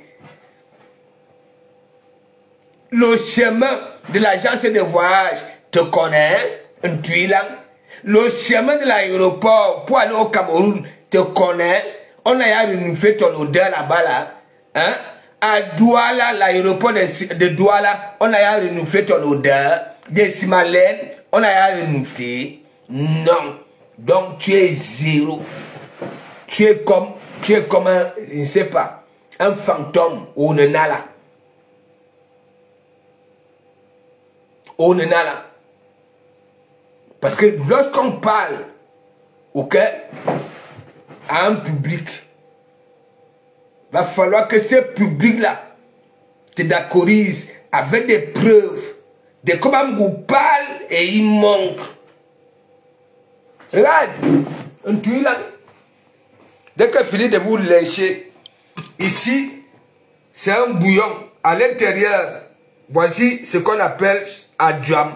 Le chemin de l'agence de voyage te connaît, un tuilan. Le chemin de l'aéroport pour aller au Cameroun te connaît. On a une fête ton odeur là-bas là. Hein? À Douala, l'aéroport de Douala, on a une fête ton odeur. De Simalène, on a une fête. Non. Donc tu es zéro. Tu es comme un, je ne sais pas, un fantôme au Nenala. Au Nenala. Parce que lorsqu'on parle, ok, à un public, va falloir que ce public-là te d'accorise avec des preuves de comment on parle et il manque. Regarde, un tuyau là. Dès que fini de vous lécher, ici, c'est un bouillon. À l'intérieur, voici ce qu'on appelle adjam.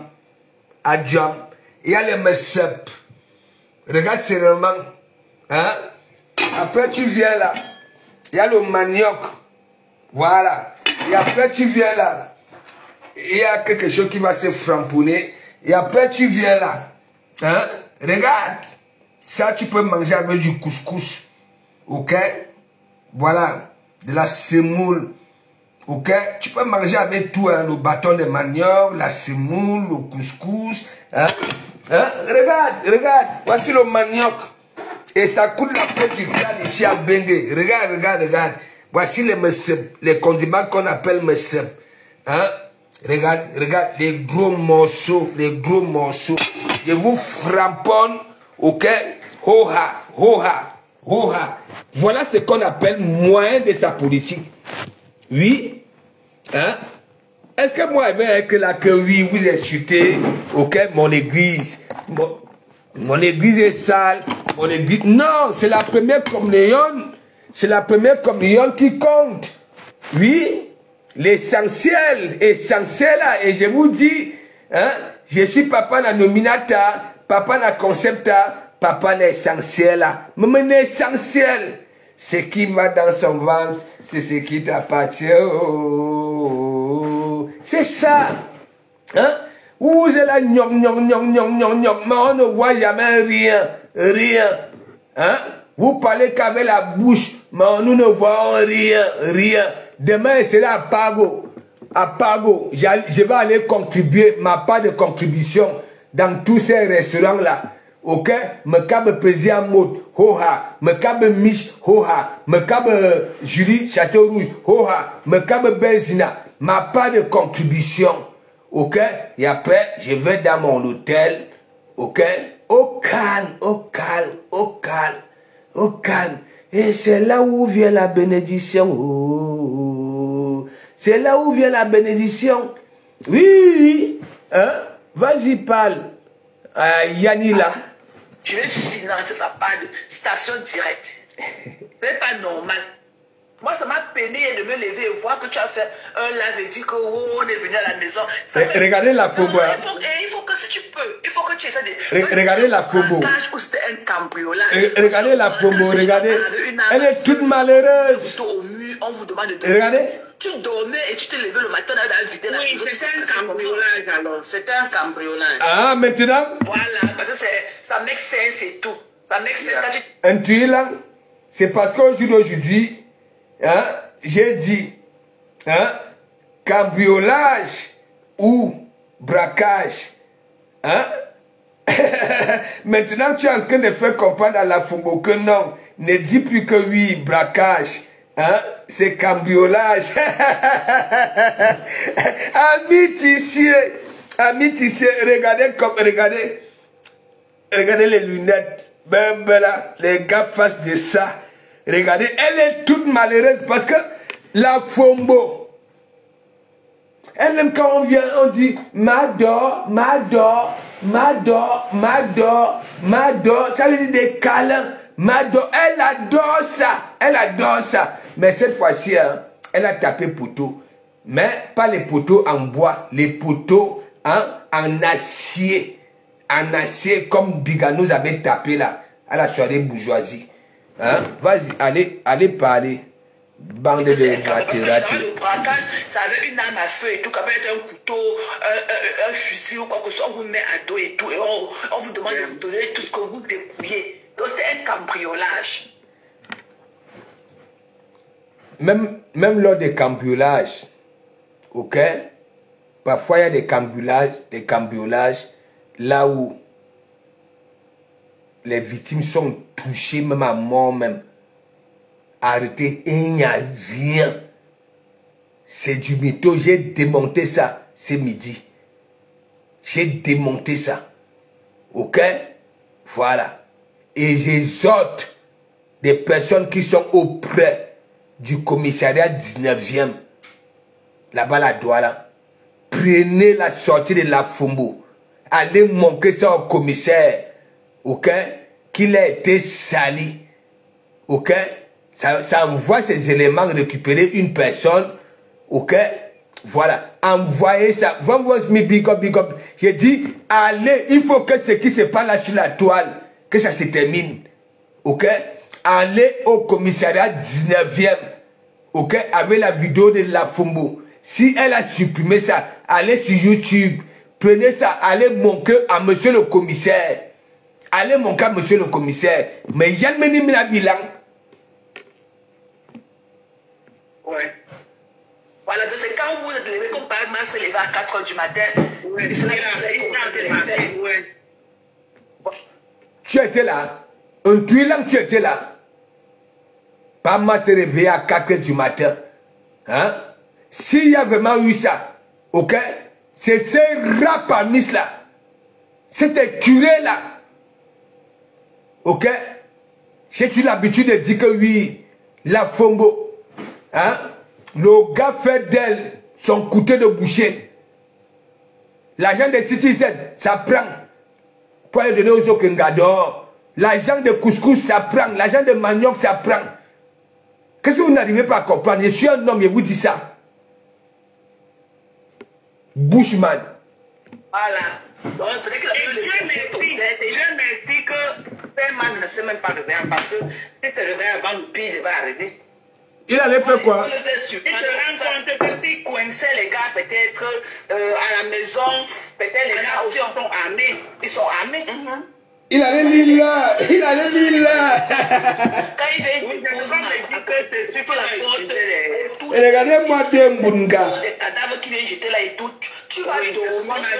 Adjam. Il y a les mesep. Regarde sérieusement. Hein? Après, tu viens là. Il y a le manioc. Voilà. Et après, tu viens là. Il y a quelque chose qui va se framponner. Et après, tu viens là. Hein? Regarde. Ça, tu peux manger avec du couscous. Ok? Voilà. De la semoule. Ok? Tu peux manger avec tout. Hein? Le bâton de manioc, la semoule, le couscous. Hein? Hein? Regarde, regarde. Voici le manioc. Et ça coûte la peau du crâne ici à Bengue. Regarde, regarde, regarde. Voici les mesep, les condiments qu'on appelle mesep. Hein? Regarde, regarde, les gros morceaux, les gros morceaux. Je vous framponne, ok? Ho-ha, ho-ha, ho-ha. Voilà ce qu'on appelle moyen de sa politique. Oui? Hein? Est-ce que moi, avec la que oui, vous insultez, ok, mon église, mon église est sale, mon église... Non, c'est la première communion. C'est la première communion qui compte. Oui, l'essentiel, essentiel là. Et je vous dis, hein, je suis papa na nominata, papa na concepta, papa na essentiel là. Mais l'essentiel, ce qui va dans son ventre, c'est ce qui t'appartient. Oh, c'est ça. Hein? Vous êtes là, mais on ne voit jamais rien, rien. Hein? Vous parlez qu'avec la bouche, mais nous ne voyons rien, rien. Demain, c'est là à Pago. à Pago, je vais aller contribuer ma part de contribution dans tous ces restaurants-là. Ok? Me cabe Président Mode, hoha. Me cabe Mich, hoha. Me cabe Julie Château Rouge, hoha. Me cabe Belzina. Ma part de contribution. Ok? Et après, je vais dans mon hôtel. Ok? Au calme, au calme, au calme, au calme. Et c'est là où vient la bénédiction. Oh. C'est là où vient la bénédiction. Oui, oui. Hein? Vas-y, parle. Yanila. Je vais financer sa part de station directe. Ce n'est pas normal. Moi, ça m'a peiné de me lever et voir que tu as fait un live et dire que on est venu à la maison. Regardez la photo. Il faut que si tu peux, il faut que tu essaies de... Regardez la photo. C'était un cambriolage. Regardez la photo, regardez. Elle est toute malheureuse. Au mur, on vous demande de... Regardez. Tu dormais et tu te levais le matin à vider la maison. Oui, c'était un cambriolage alors. C'était un cambriolage. Ah, maintenant? Voilà, parce que ça make sense et tout. Ça make sense. Un tuyau là, c'est parce qu'aujourd'hui, hein, j'ai dit, hein, cambriolage ou braquage. Hein? Maintenant, tu es en train de faire comprendre à la Fumbo que non, ne dis plus que oui, braquage. Hein? C'est cambriolage. Amis tissiers, regardez les lunettes. Ben, là, les gars face de ça. Regardez, elle est toute malheureuse parce que la Fombo, elle aime quand on vient, on dit Mador, Mador, Mador, Mador, Mador, ça veut dire des câlins. Mador, elle adore ça, elle adore ça. Mais cette fois-ci, hein, elle a tapé poteau. Mais pas les poteaux en bois, les poteaux hein, en acier. En acier comme Bigano avait tapé là, à la soirée bourgeoisie. Hein? Vas-y, allez parler. Bande de ratés. Le braquage, ça avait une arme à feu et tout, quand même un couteau, un fusil ou quoi que ce soit, on vous met à dos et tout, et on vous demande de vous donner tout ce que vous dépouillez. Donc c'est un cambriolage. Même lors des cambriolages, ok? Parfois il y a des cambriolages, là où les victimes sont touchées, même à mort même. Arrêtez, il n'y a rien. C'est du mytho, j'ai démonté ça ce midi. J'ai démonté ça. Ok? Voilà. Et j'exhorte des personnes qui sont auprès du commissariat 19e, là-bas la Douala. Prenez la sortie de la Fumbo. Allez montrer ça au commissaire. Ok? Qu'il a été sali. Ok? Ça envoie ces éléments récupérer une personne. Ok? Voilà. Envoyez ça. Big up. J'ai dit, allez, il faut que ce qui se passe là sur la toile, que ça se termine. Ok? Allez au commissariat 19e. Ok? Avec la vidéo de la Fumbo. Si elle a supprimé ça, allez sur YouTube. Prenez ça, allez montrer à monsieur le commissaire. Allez montrer à monsieur le commissaire. Mais Yann Meni Mina bilan. Ouais. Voilà, donc c'est quand vous êtes levé, comme par exemple, se lever à 4 h du matin. Ouais, c'est là que ouais. Tu étais là. Un tuilant, tu étais là. Pas mal se réveiller à 4 h du matin. Hein? S'il y a vraiment eu ça, ok? C'est ces rapamis là. C'était curé là. Ok? J'ai-tu l'habitude de dire que oui, la Fombo, hein? Le gars fait d'elle son couteau de boucher. L'argent de Citizen, ça prend. Pour aller donner aux Okengador. L'argent de couscous, ça prend. L'argent de manioc, ça prend. Qu'est-ce que vous n'arrivez pas à comprendre? Je suis un homme, je vous dis ça. Bushman. Voilà. Donc, Dieu merci que Père ne sait même pas de rien parce que si c'est le rien avant, le pire va arriver. Il allait faire quoi? Il se rend compte que s'il coinçait les gars peut-être à la maison, peut-être les gars aussi sont armés. Ils sont armés. Il allait lire là. Il allait lire là. Quand il vient, Et regardez-moi Dembunga. Les cadavres qui viennent jeter là et tout. Tu vas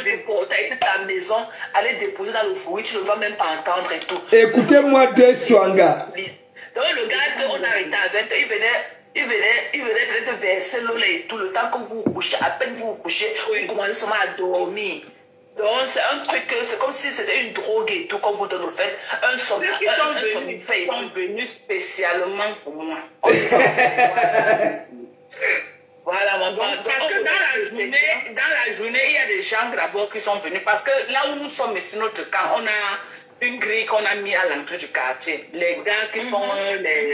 déporter ta maison, aller déposer dans le fourri, tu ne vas même pas entendre et tout. Écoutez-moi de Swanga. Donc le gars qu'on a arrêté avec, il venait peut-être verser l'eau là et tout. Le temps que vous vous couchez, à peine vous vous couchez, vous commencez seulement à dormir. Donc c'est un truc, c'est comme si c'était une drogue et tout, comme vous le faites. Un somnifère. Ils sont venus spécialement pour moi. Voilà, mon bon. Parce que dans la journée, il y a des gens d'abord qui sont venus. Parce que là où nous sommes ici, notre camp, on a une grille qu'on a mis à l'entrée du quartier. Les gars qui font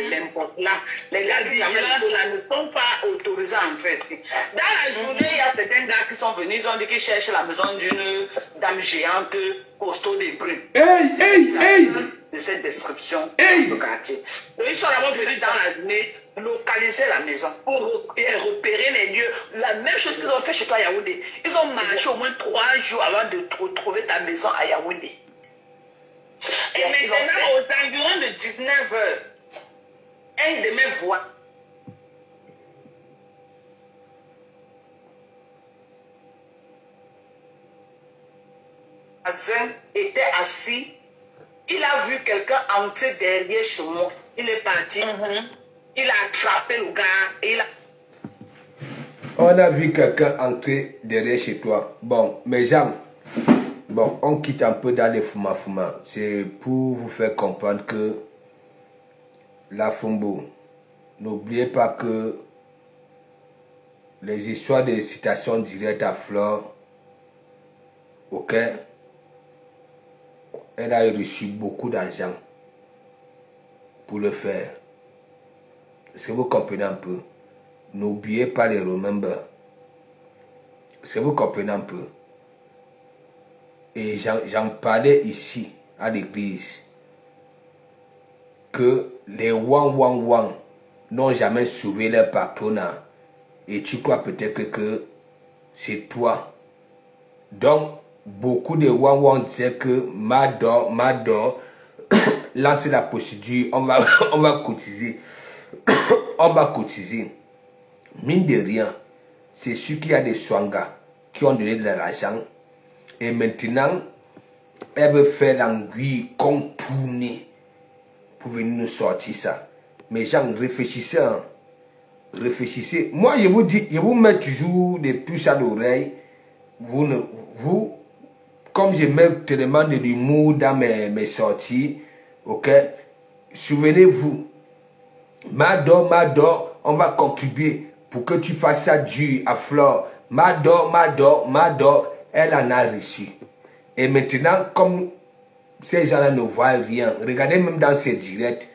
l'import là, les gars qui ne sont pas autorisés à entrer ici. Dans la journée, il y a certains gars qui sont venus, ils ont dit qu'ils cherchent la maison d'une dame géante, costaud des brunes. De cette description de ce quartier. Donc, ils sont d'abord venus dans la journée localiser la maison pour repérer les lieux. La même chose qu'ils ont fait chez toi à Yaoundé. Ils ont marché au moins 3 jours avant de trouver ta maison à Yaoundé. Et maintenant, aux environs de 19 h, un de mes voix était assis. Il a vu quelqu'un entrer derrière chez moi. Il est parti. Il a attrapé le gars et il a... On a vu quelqu'un entrer derrière chez toi. Bon, mes gens, bon, on quitte un peu dans les fuma-fuma. C'est pour vous faire comprendre que la Fumbo, n'oubliez pas que les histoires de citations directes à Flore, ok, elle a reçu beaucoup d'argent pour le faire. Est-ce que vous comprenez un peu? N'oubliez pas les remember. Est-ce que vous comprenez un peu? Et j'en parlais ici, à l'église, que les Wang n'ont jamais sauvé leur patronat. Et tu crois peut-être que c'est toi. Donc, beaucoup de Wang disaient que Mador, lancer la procédure, on va cotiser. On va cotiser. Mine de rien, c'est sûr qu'il y a des Swangas qui ont donné de l'argent. Et maintenant, elle veut faire l'anguille contournée pour venir nous sortir ça. Mais gens, réfléchissez. Hein. Réfléchissez. Moi, je vous dis, je vous mets toujours des puces à l'oreille. Vous, comme je mets tellement de l'humour dans mes sorties, ok, souvenez-vous, Mador, on va contribuer pour que tu fasses ça dur à Flore. Mador, elle en a reçu. Et maintenant, comme ces gens-là ne voient rien, regardez même dans ces directs,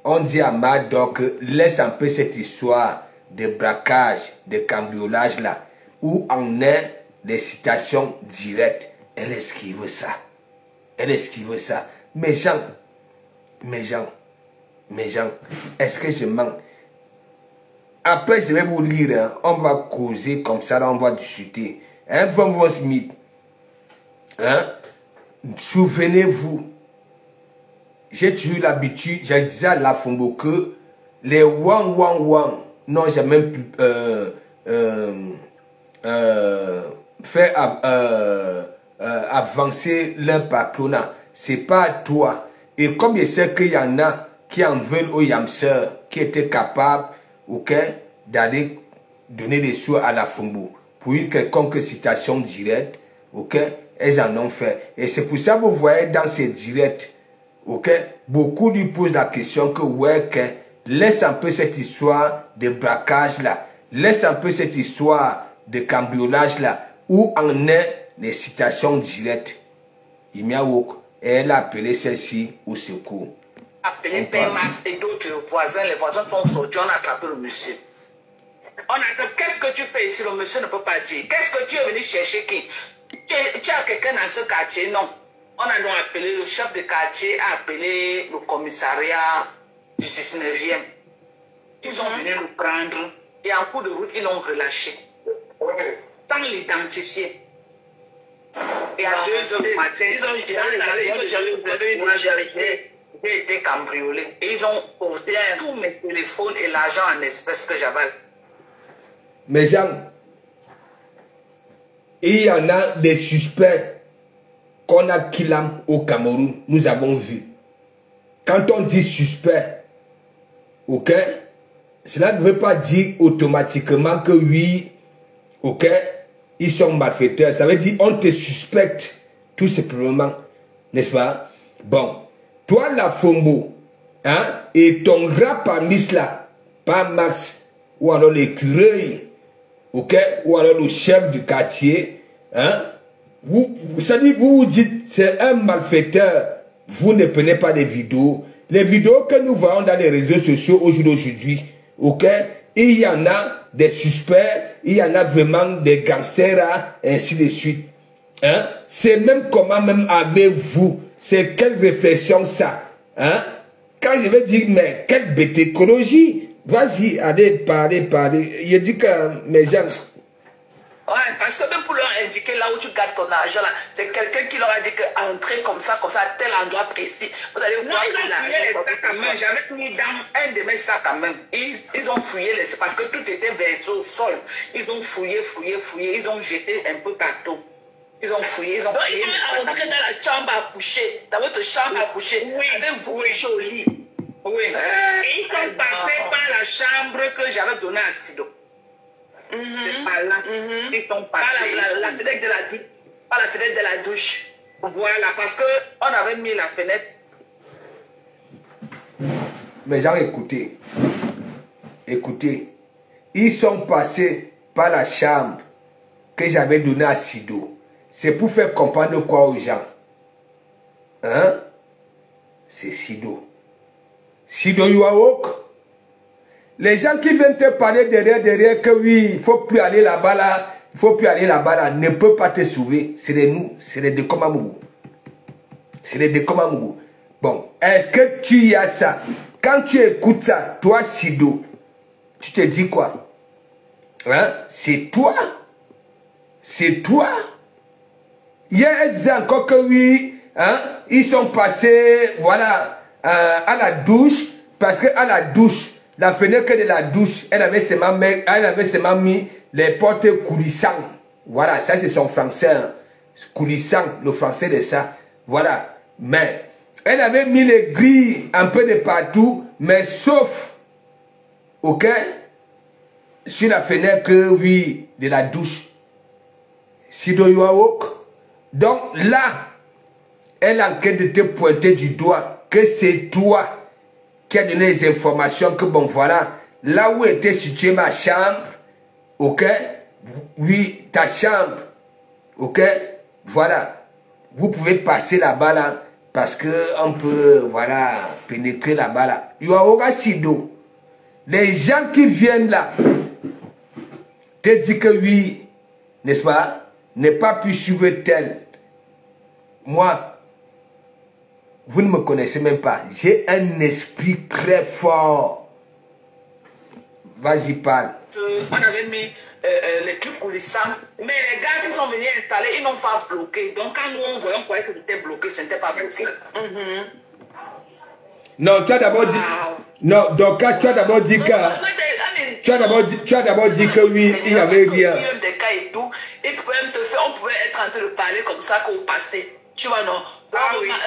on dit à Mador que laisse un peu cette histoire de braquage, de cambriolage là, où on est des citations directes. Elle esquive ça. Elle esquive ça. Mes gens, est-ce que je mens? Après, je vais vous lire, hein. On va causer comme ça, là, on va discuter. Hein, Von Smith, hein? Souvenez-vous, j'ai toujours l'habitude, je disais à la Fumbo que les Wang n'ont jamais pu faire avancer leur patronat. C'est pas toi. Et comme je sais qu'il y en a qui en veulent aux Yamseurs, qui étaient capables, ok, d'aller donner des sous à la Fumbo pour une quelconque citation directe, ok, elles en ont fait. Et c'est pour ça que vous voyez dans ces directs, ok, beaucoup lui posent la question que, ouais, que laisse un peu cette histoire de braquage là, laisse un peu cette histoire de cambriolage là, où en est les citations directes. Imiawok, elle a appelé celle-ci au secours. Appelé Père Mas et d'autres voisins, les voisins sont sortis, on a attrapé le monsieur. On a dit, qu'est-ce que tu fais ici? Le monsieur ne peut pas dire. Qu'est-ce que tu es venu chercher qui? Tu as quelqu'un dans ce quartier? Non. On a donc appelé, le chef de quartier a appelé le commissariat du 19e. Ils sont venus le prendre et en cours de route, ils l'ont relâché. Sans l'identifier. Et à 2 heures du matin, j'ai été cambriolé. Et ils ont porté tous mes téléphones et l'argent en espèces que j'avais. Mais Jean, il y en a des suspects qu'on a killés au Cameroun, nous avons vu. Quand on dit suspect, ok, cela ne veut pas dire automatiquement que oui, ok, ils sont malfaiteurs. Ça veut dire on te suspecte tout simplement, n'est-ce pas? Bon, toi la Fombo, hein, et ton rap parmi là, pas Max, ou alors l'écureuil, ok, ou alors le chef du quartier, hein, vous dites c'est un malfaiteur, vous ne prenez pas des vidéos. Les vidéos que nous voyons dans les réseaux sociaux aujourd'hui, ok, il y en a des suspects, il y en a vraiment des gangsters, ainsi de suite. Hein? C'est même comment même avec vous, c'est quelle réflexion ça, hein? Quand je vais dire, mais quelle bête écologie, vas-y, allez, parler. Il dit que mes gens... Ouais, parce que même pour leur indiquer là où tu gardes ton argent, là, c'est quelqu'un qui leur a dit qu'entrer comme ça, à tel endroit précis, vous allez voir que l'argent... J'avais mis dans un de mes sacs à main. Ils ont fouillé, parce que tout était versé au sol. Ils ont fouillé, ils ont jeté un peu partout. Ils ont fouillé, ils ont fouillé. Ils sont entrés dans la chambre à coucher, dans votre chambre à coucher, avec vous joli. Oui. Et ils sont passés par la chambre que j'avais donnée à Sido. C'est par là. Ils sont passés. La fenêtre de la douche. Pas la fenêtre de la douche. Voilà, parce qu'on avait mis la fenêtre. Mais gens, écoutez, ils sont passés par la chambre que j'avais donnée à Sido. C'est pour faire comprendre quoi aux gens? Hein? C'est Sido. Sido Yuawok. Les gens qui viennent te parler derrière que oui, il ne faut plus aller là-bas là, ne peuvent pas te sauver. C'est de nous, c'est les Dekomamougou. C'est les Dekomamougou. Bon, est-ce que tu y as ça? Quand tu écoutes ça, toi Sido, tu te dis quoi? Hein? C'est toi? C'est toi? Hier, elle disait encore que oui, hein, ils sont passés, voilà, à la douche, parce qu'à la douche, la fenêtre de la douche, elle avait seulement mis les portes coulissantes. Voilà, ça c'est son français, hein. Coulissant, le français de ça. Voilà, mais elle avait mis les grilles un peu de partout, mais sauf, ok, sur la fenêtre, oui, de la douche. Sido Yuawok. Donc là, elle est en train de te pointer du doigt que c'est toi qui a donné les informations que bon voilà, là où était située ma chambre, ok, oui, ta chambre, ok, voilà, vous pouvez passer là-bas là, parce que on peut, voilà, pénétrer là-bas là. Yuawok Sido, les gens qui viennent là, te disent que oui, n'est-ce pas, n'est pas pu suivre tel. Moi, vous ne me connaissez même pas. J'ai un esprit très fort. Vas-y, parle. On avait mis les trucs coulissants, mais les gars qui sont venus installer, ils n'ont pas bloqué. Donc quand nous on voyait, on croyait que c'était bloqué, ce n'était pas bloqué. Non, tu as d'abord dit... Non, donc tu as d'abord dit que... Tu as d'abord dit que oui, il n'y avait rien. Des cas et tout, et on pouvait être en train de parler comme ça qu'au passé. Tu vois, non? Ah oui. C'est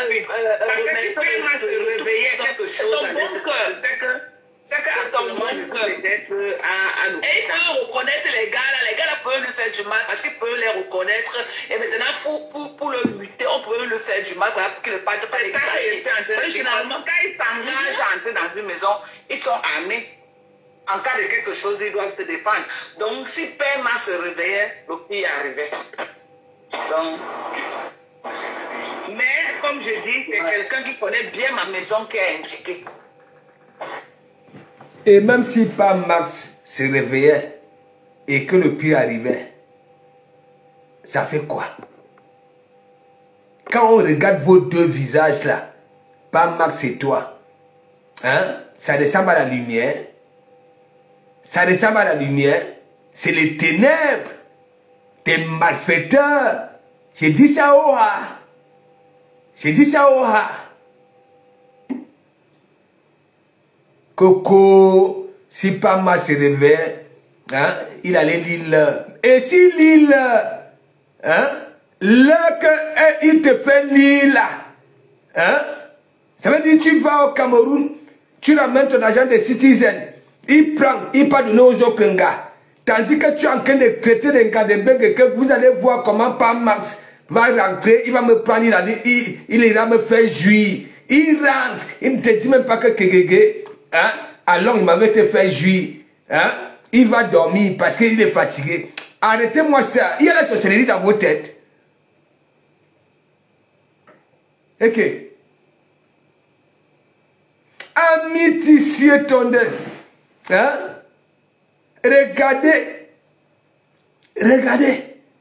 ton bon cœur. Et ils peuvent reconnaître les gars là peuvent lui faire du mal parce qu'ils peuvent les reconnaître. Et maintenant, pour le muter, on peut le faire du mal pour qu'il ne parte pas les gars. Généralement, quand ils s'engagent à entrer dans une maison, ils sont armés. En cas de quelque chose, ils doivent se défendre. Donc, si Père Ma se réveillait, le pire arrivait. Donc, mais, comme je dis, c'est quelqu'un qui connaît bien ma maison qui est impliqué. Et même si pas Max se réveillait et que le pire arrivait, ça fait quoi? Quand on regarde vos deux visages là, pas Max et toi, hein, ça ressemble à la lumière. Ça ressemble à la lumière. C'est les ténèbres des malfaiteurs J'ai dit ça au ha. J'ai dit ça au ha. Coco, si pas mal se réveille, hein, il allait lire. Et si lire, hein, là qu'il te fait lire là, hein, ça veut dire tu vas au Cameroun, tu ramènes ton agent de citizen, il prend, il part donner aux autres gars. Tandis que tu es en train de traiter les gars de bug et que vous allez voir comment pas Max va rentrer, il va me prendre, il ira me faire jouir. Il rentre, il ne te dit même pas que Kegege, hein, alors il m'avait te fait jouir, hein, il va dormir parce qu'il est fatigué. Arrêtez-moi ça, il y a la sorcellerie dans vos têtes. Ok. Amis tissier tonde, hein, regardez,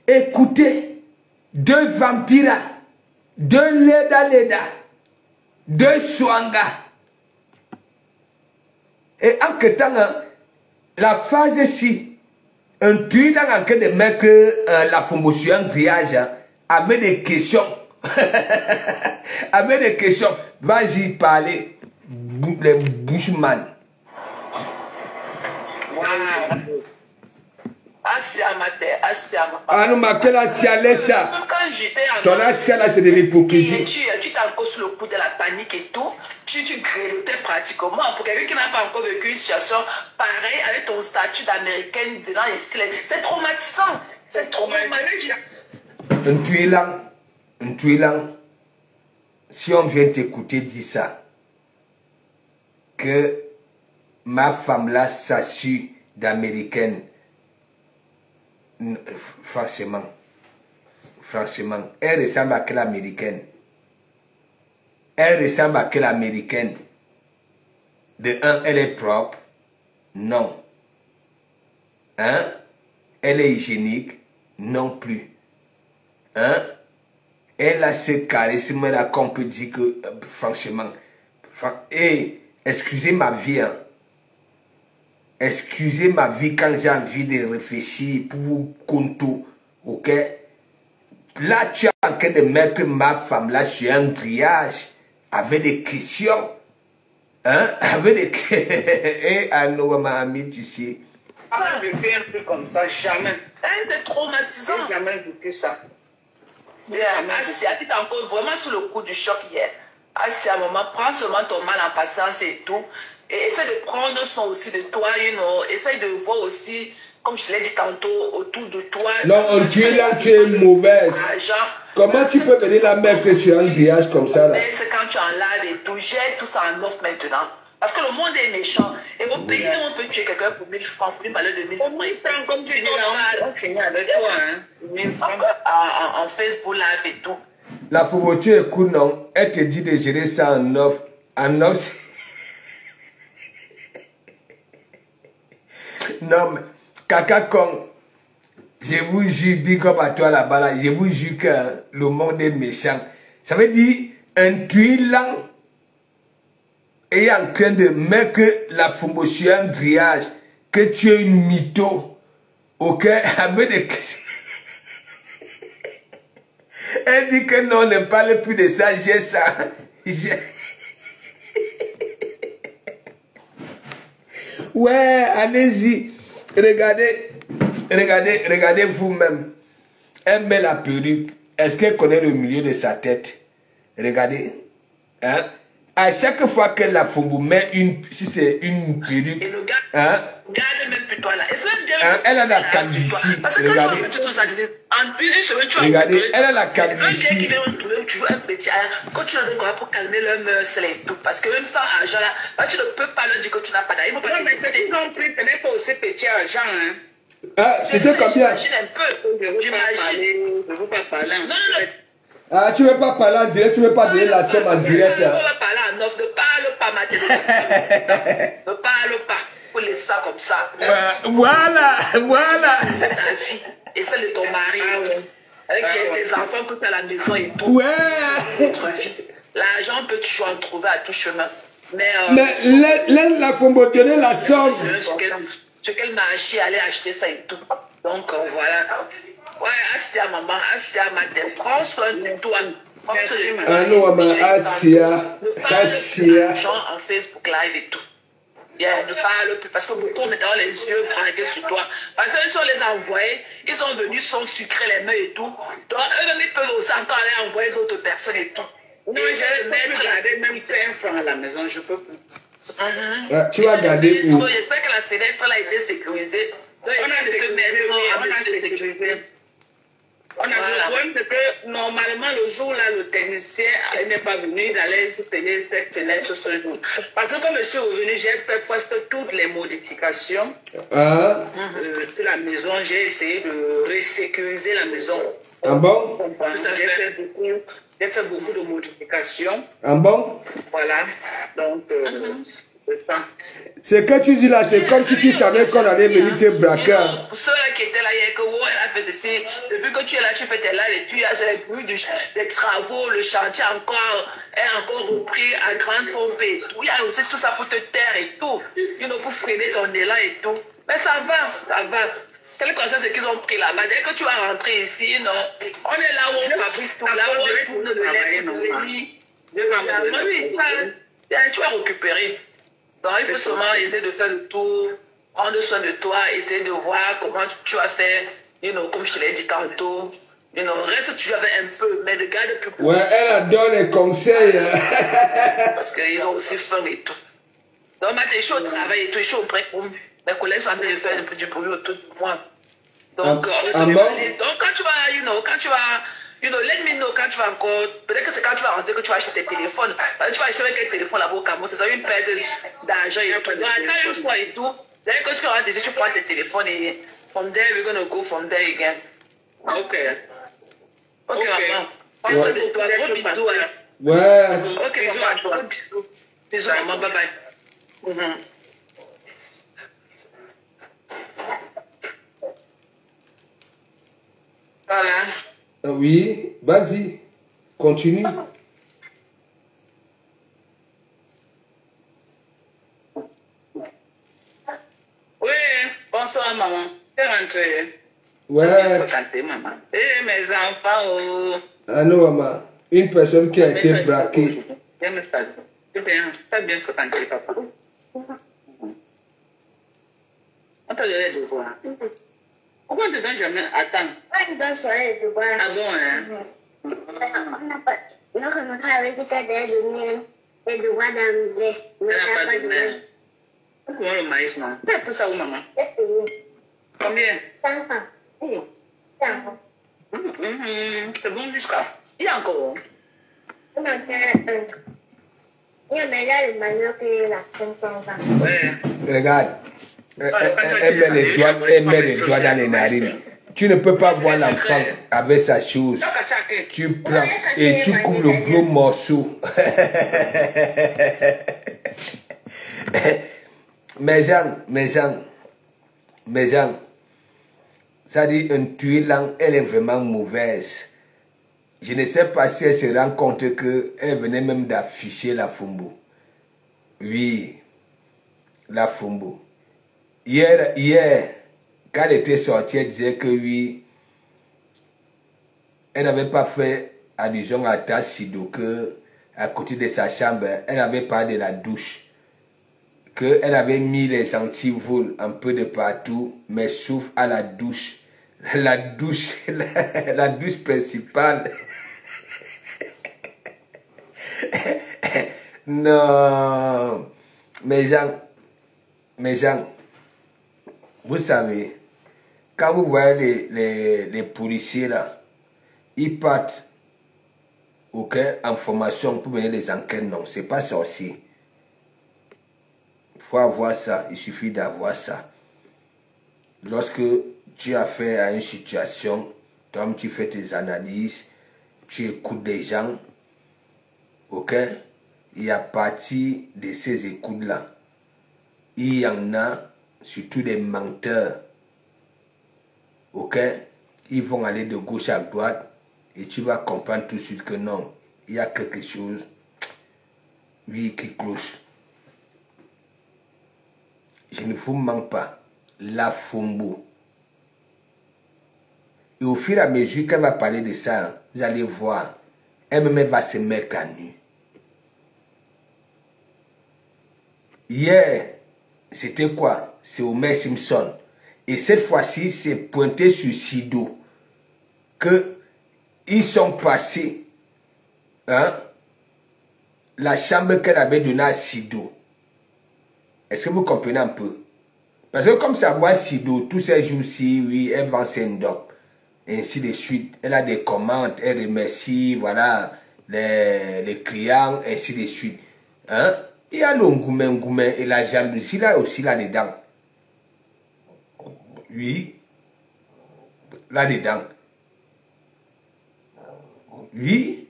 écoutez, 2 vampires, 2 leda, 2 swanga. Et en que temps, la phase ici, un truc en train de mettre la promotion en grillage avec des questions. Avec des questions. Vas-y parler, les bushman. Ah non, mais quelle assiale ça? Quand j'étais en ton assiale là, c'est de l'hypocrisie. Tu t'es encore sur le coup de la panique et tout. Tu grelottais pratiquement. Pour quelqu'un qui n'a pas encore vécu une situation pareille avec ton statut d'américaine dedans, c'est traumatisant. C'est traumatisant. Un tuilan, si on vient t'écouter dire ça, que ma femme là s'assure d'américaine, franchement, elle ressemble à quelle américaine? Elle ressemble à quelle américaine? De un, elle est propre? Non. Hein? Elle est hygiénique? Non plus. Hein? Elle a ce charisme là qu'on peut dire que, franchement, et excusez ma vie, hein. Excusez ma vie quand j'ai envie de réfléchir pour vous compter, ok? Là, tu es en train de mettre ma femme là sur un grillage avec des questions, hein? Avec des questions. Et à nous, ma amie, tu sais. Je fais un truc comme ça, jamais. C'est traumatisant. J'ai jamais vécu ça. Assia, tu es encore vraiment sous le coup du choc hier. Assia, à un moment, prends seulement ton mal en patience et tout. Et essaie de prendre soin aussi de toi, essaie de voir aussi, comme je l'ai dit tantôt, autour de toi. Non, tu es là, tu es mauvaise. Comment tu peux venir la mettre sur un grillage comme ça là? C'est quand tu en laves et tout, jette tout ça en offre maintenant. Parce que le monde est méchant. Et au pays, on peut tuer quelqu'un pour 1000 francs, pour une valeur de 1000 francs. Il prend comme tu dis, on finit avec toi, hein. 1000 francs en Facebook live et tout. La fourniture est cool, non? Elle te dit de gérer ça en offre. En offre, non, mais caca con, je vous jure, big up à toi là-bas, là, je vous jure que le monde est méchant. Ça veut dire un tuilan est en train de mettre la promotion en grillage, que tu es une mytho, ok, avec des... Elle dit que non, ne parle plus de ça, j'ai ça. Ouais, allez-y. Regardez vous-même. Elle met la perruque. Est-ce qu'elle connaît le milieu de sa tête? Regardez. Hein? À chaque fois qu'elle la fourbe met si c'est une perruque. Et le gars, hein? Regarde même plus toi là. Hein? Elle a la calvitie. Regardez. Regardez, elle a la calvitie. Tu veux un petit quand tu leur donnes pour calmer leur mœurs et tout. Parce que même sans argent là, tu ne peux pas leur dire que tu n'as pas d'argent. Non, mais c'est compris, ce n'est pas aussi petit argent. Hein. Ah, c'était combien? J'imagine un peu. Je ne veux pas parler. Non. Ah, tu ne veux pas parler en direct, tu ne veux pas donner la somme en direct. Ne veux pas parler en offre, ne parle pas maintenant. Ne parle pas. Faut laisser ça comme ça. Voilà. Ta vie. Et celle de ton mari. Avec tes enfants que tu as à la maison et tout. Ouais. Votre vie. L'argent peut toujours en trouver à tout chemin. Mais l'elle la faut me donner la somme. Ce qu'elle m'a acheté, aller acheter ça et tout. Donc voilà. Ouais, Asia, maman, Asia, madame, prends soin de toi. Ah non, maman, Asia, Asia. En Facebook Live et tout. Ne parle plus parce que beaucoup maintenant les yeux braqués sur toi. Parce que si on les a envoyés, ils sont venus, sont sucrés les mains et tout. Donc eux-mêmes ils peuvent aussi encore aller envoyer d'autres personnes et tout. Non, je vais mettre garder même un franc à la maison, je peux plus. Tu vas garder où? J'espère que la fenêtre là a été sécurisée. On a sécurisé. On a besoin de que normalement le jour là, le technicien n'est pas venu, il allait tenir cette fenêtre sur nous. Parce que comme je suis revenu, j'ai fait presque toutes les modifications sur la maison. J'ai essayé de resécuriser la maison. Ah bon? J'ai fait beaucoup de modifications. Ah bon? Voilà. Donc, c'est ça. Ce que tu dis là, c'est comme si tu savais qu'on allait venir te braquer. Pour ceux-là qui étaient là hier, que wow, elle a fait ceci, depuis que tu es là, tu fais tes lives et puis c'est les bruits des travaux, le chantier est encore repris à grande pompe et tout. Il y a aussi tout ça pour te taire et tout. Pour freiner ton élan et tout. Mais ça va, ça va. Quelle conscience qu'ils ont pris là-bas? Dès que tu vas rentrer ici, non, on est là où on fabrique tout, là où on tourne le lait pour tu vas récupérer. Donc il faut seulement essayer de faire le tour, prendre soin de toi, essayer de voir comment tu vas faire, comme je te l'ai dit tantôt. Reste toujours avec un peu, mais ne garde plus. Ouais, elle donne les conseils. Parce qu'ils ont aussi faim et tout. Donc maintenant, je suis au travail et tout, je suis au break room. Mes collègues sont en train de faire un peu du bruit autour de moi. Donc, donc quand tu vas, let me know quand tu vas encore, peut-être que c'est quand tu vas rentrer que tu vas acheter tes téléphones. Tu vas acheter avec un téléphone là-bas au Cameroun, c'est une perte d'argent et tout. Donc attends une fois et tout. Dès que tu rentres ici, tu prends tes téléphones et from there, we're going to go from there again. Ok, maman. Prends soin de toi, gros bisous. Ouais. Ok, bisous à toi. Bisous, maman, bye bye. Voilà. Oui, vas-y, continue. Oui, bonsoir maman. T'es rentrée? Ouais. Faut tenter maman. Mes enfants, oh. Ah non maman, une personne qui a été braquée. C'est bien, t'as bien fait tenter papa. On t'a donné des devoirs. Pourquoi tu ne donnes jamais? Attends. On donne sur les devoirs. Ah bon, hein? On n'a pas. Non, on n'a pas avec les devoirs dans les. On n'a pas donné. Pourquoi le maïs, non? Tu as pris ça où, maman? C'est payé. Combien? 5 francs. Oui. 5 francs. C'est bon jusqu'à. Il y a encore. On a fait un. Il y a là le manuel qui est là, 500 francs. Ouais. Regarde. Elle met les doigts dans les narines. Tu ne peux pas voir l'enfant avec sa chose. Tu prends et tu coupes le gros morceau. Mes gens, ça dit une tuile langue, elle est vraiment mauvaise. Je ne sais pas si elle se rend compte qu'elle venait même d'afficher la Fumbu. Oui, la Fumbu. Hier, quand elle était sortie, elle disait que oui, elle n'avait pas fait allusion à Tassido, que à côté de sa chambre, elle n'avait pas de la douche, qu'elle avait mis les antivols un peu de partout, mais sauf à la douche. La douche principale. Non, mes gens, vous savez, quand vous voyez les policiers là, ils partent, ok, en formation pour mener les enquêtes, non, c'est pas sorcier. Il faut avoir ça, il suffit d'avoir ça. Lorsque tu as fait à une situation, toi tu fais tes analyses, tu écoutes des gens, ok, et à partir de ces écoutes-là, il y en a surtout des menteurs, ok, ils vont aller de gauche à droite et tu vas comprendre tout de suite que non, il y a quelque chose, oui, qui cloche. Je ne vous mens pas, la Fumbu, Et au fur et à mesure qu'elle va parler de ça, vous allez voir, elle-même va se mettre à nu. Hier, c'était quoi? C'est Homer Simpson. Et cette fois-ci, c'est pointé sur Sido. Que ils sont passés, hein, la chambre qu'elle avait donnée à Sido. Est-ce que vous comprenez un peu? Parce que comme ça voit Sido, tous ces jours-ci, oui, elle vend ses doc. Et ainsi de suite. Elle a des commandes, elle remercie, voilà, les clients, ainsi de suite. Hein? Il y a l'ongoumen et la jalousie là aussi là-dedans. Oui. Là-dedans. Oui.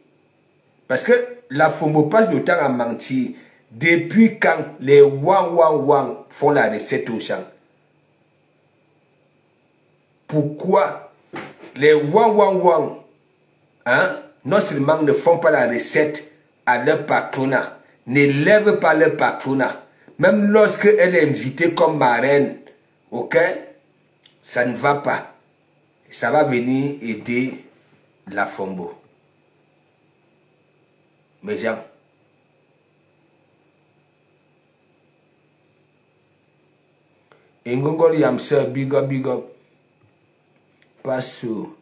Parce que la Fombo passe le temps à mentir. Depuis quand les wang font la recette au champ? Pourquoi les wang, hein, non seulement ne font pas la recette à leur patronat, n'élèvent pas leur patronat, même lorsque elle est invitée comme marraine, ok, ça ne va pas. Ça va venir aider la Fombo. Mes gens, Ngongol Yamser, big up. Pas sûr.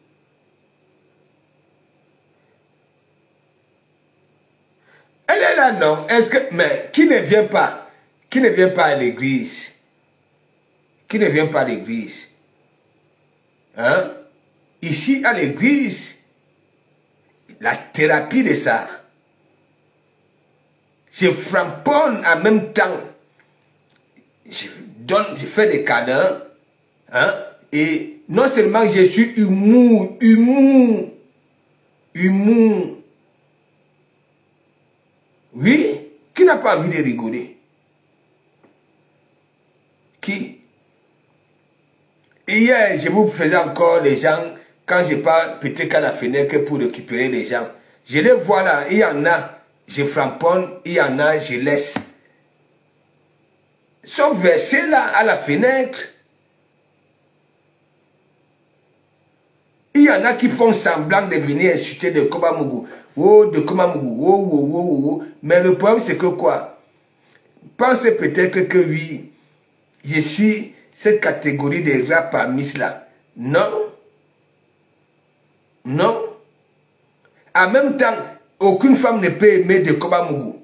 Elle est là, non? Est-ce que, mais qui ne vient pas? Qui ne vient pas à l'église? Qui ne vient pas à l'église? Hein? Ici, à l'église, la thérapie de ça, je framponne en même temps. Je fais des câlins, hein? Et non seulement je suis humour. Oui, qui n'a pas envie de rigoler? Qui? Hier, je vous faisais encore les gens, quand je pars peut-être qu'à la fenêtre pour récupérer les gens. Je les vois là, il y en a, je framponne, il y en a, je laisse. Ils sont versés là, à la fenêtre. Il y en a qui font semblant de venir insulter de Kobamougou. Oh, de Kobamougou. Oh. Mais le problème, c'est que quoi? Pensez peut-être que oui, je suis cette catégorie de rap parmi là. Non. En même temps, aucune femme ne peut aimer de Kobamougou.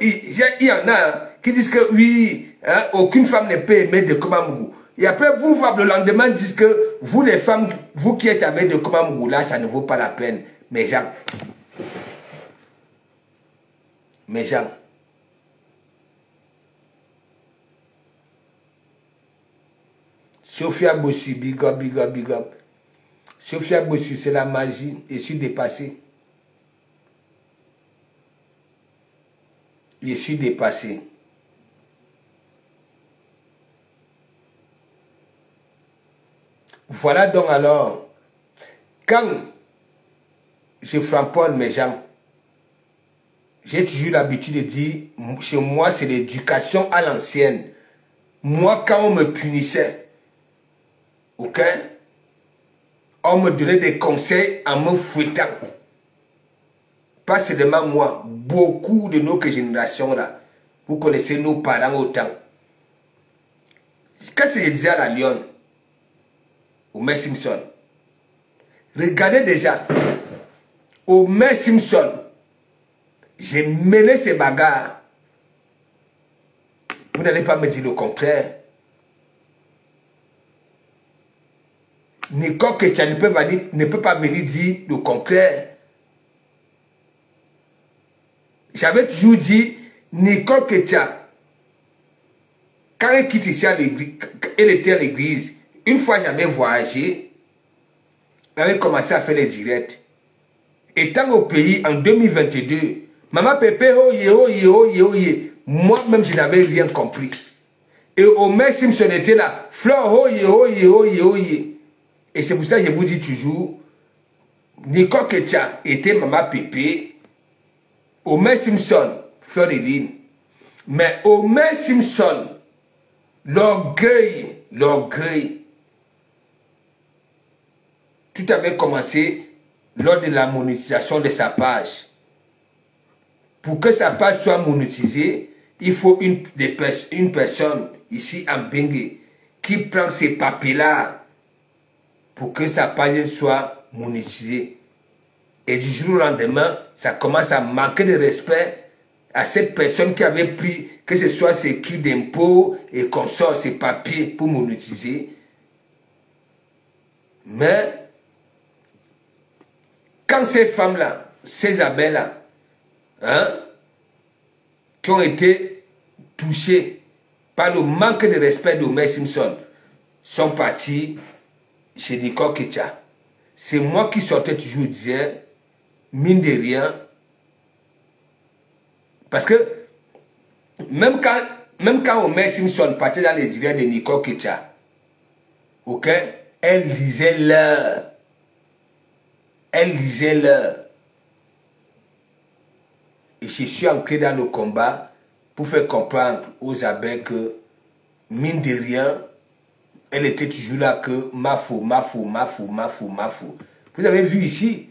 Il y en a qui disent que oui, hein, aucune femme ne peut aimer de Kobamougou. Et après, vous, le lendemain, disent que vous, les femmes, vous qui êtes avec de Kobamougou, là, ça ne vaut pas la peine. Mes gens. Sophia Bossu, big up. Sophia Bossu, c'est la magie. Je suis dépassé. Voilà donc alors, quand je framponne mes gens, j'ai toujours l'habitude de dire, chez moi c'est l'éducation à l'ancienne. Moi quand on me punissait, ok, on me donnait des conseils en me fouettant. Pas seulement moi, beaucoup de nos générations là, vous connaissez nos parents autant. Qu'est-ce que je disais à la Lyon? Homer Simpson. Regardez déjà. Homer Simpson. J'ai mêlé ces bagarres. Vous n'allez pas me dire le contraire. Nicole Ketia ne peut pas venir dire le contraire. J'avais toujours dit, Nicole Ketia, quand elle quitte ici à l'église, elle était à l'église. Une fois j'avais voyagé, j'avais commencé à faire les directs. Étant au pays en 2022, Maman Pépé, oye. Moi-même, je n'avais rien compris. Et Homer Simpson était là. Fleur, oye. Et c'est pour ça que je vous dis toujours, Nicole Ketia était Maman Pépé, Homer Simpson, Fleur de Lune. Mais Homer Simpson, l'orgueil. tout avait commencé lors de la monétisation de sa page. Pour que sa page soit monétisée, il faut une personne ici en Bengue qui prend ces papiers-là pour que sa page soit monétisée. Et du jour au lendemain, ça commence à manquer de respect à cette personne qui avait pris, que ce soit ses clés d'impôt et qu'on sort ses papiers pour monétiser. Mais, quand ces femmes-là, ces abeilles-là, hein, qui ont été touchées par le manque de respect d'Homer Simpson, sont parties chez Nicole Kecha. C'est moi qui sortais toujours dire, mine de rien, parce que même quand Homer Simpson partait dans les directs de Nicole Kecha, ok, elle lisait l'heure. Elle lisait l'heure. Et je suis entré dans le combat pour faire comprendre aux abeilles que, mine de rien, elle était toujours là que Mafou. Vous avez vu ici,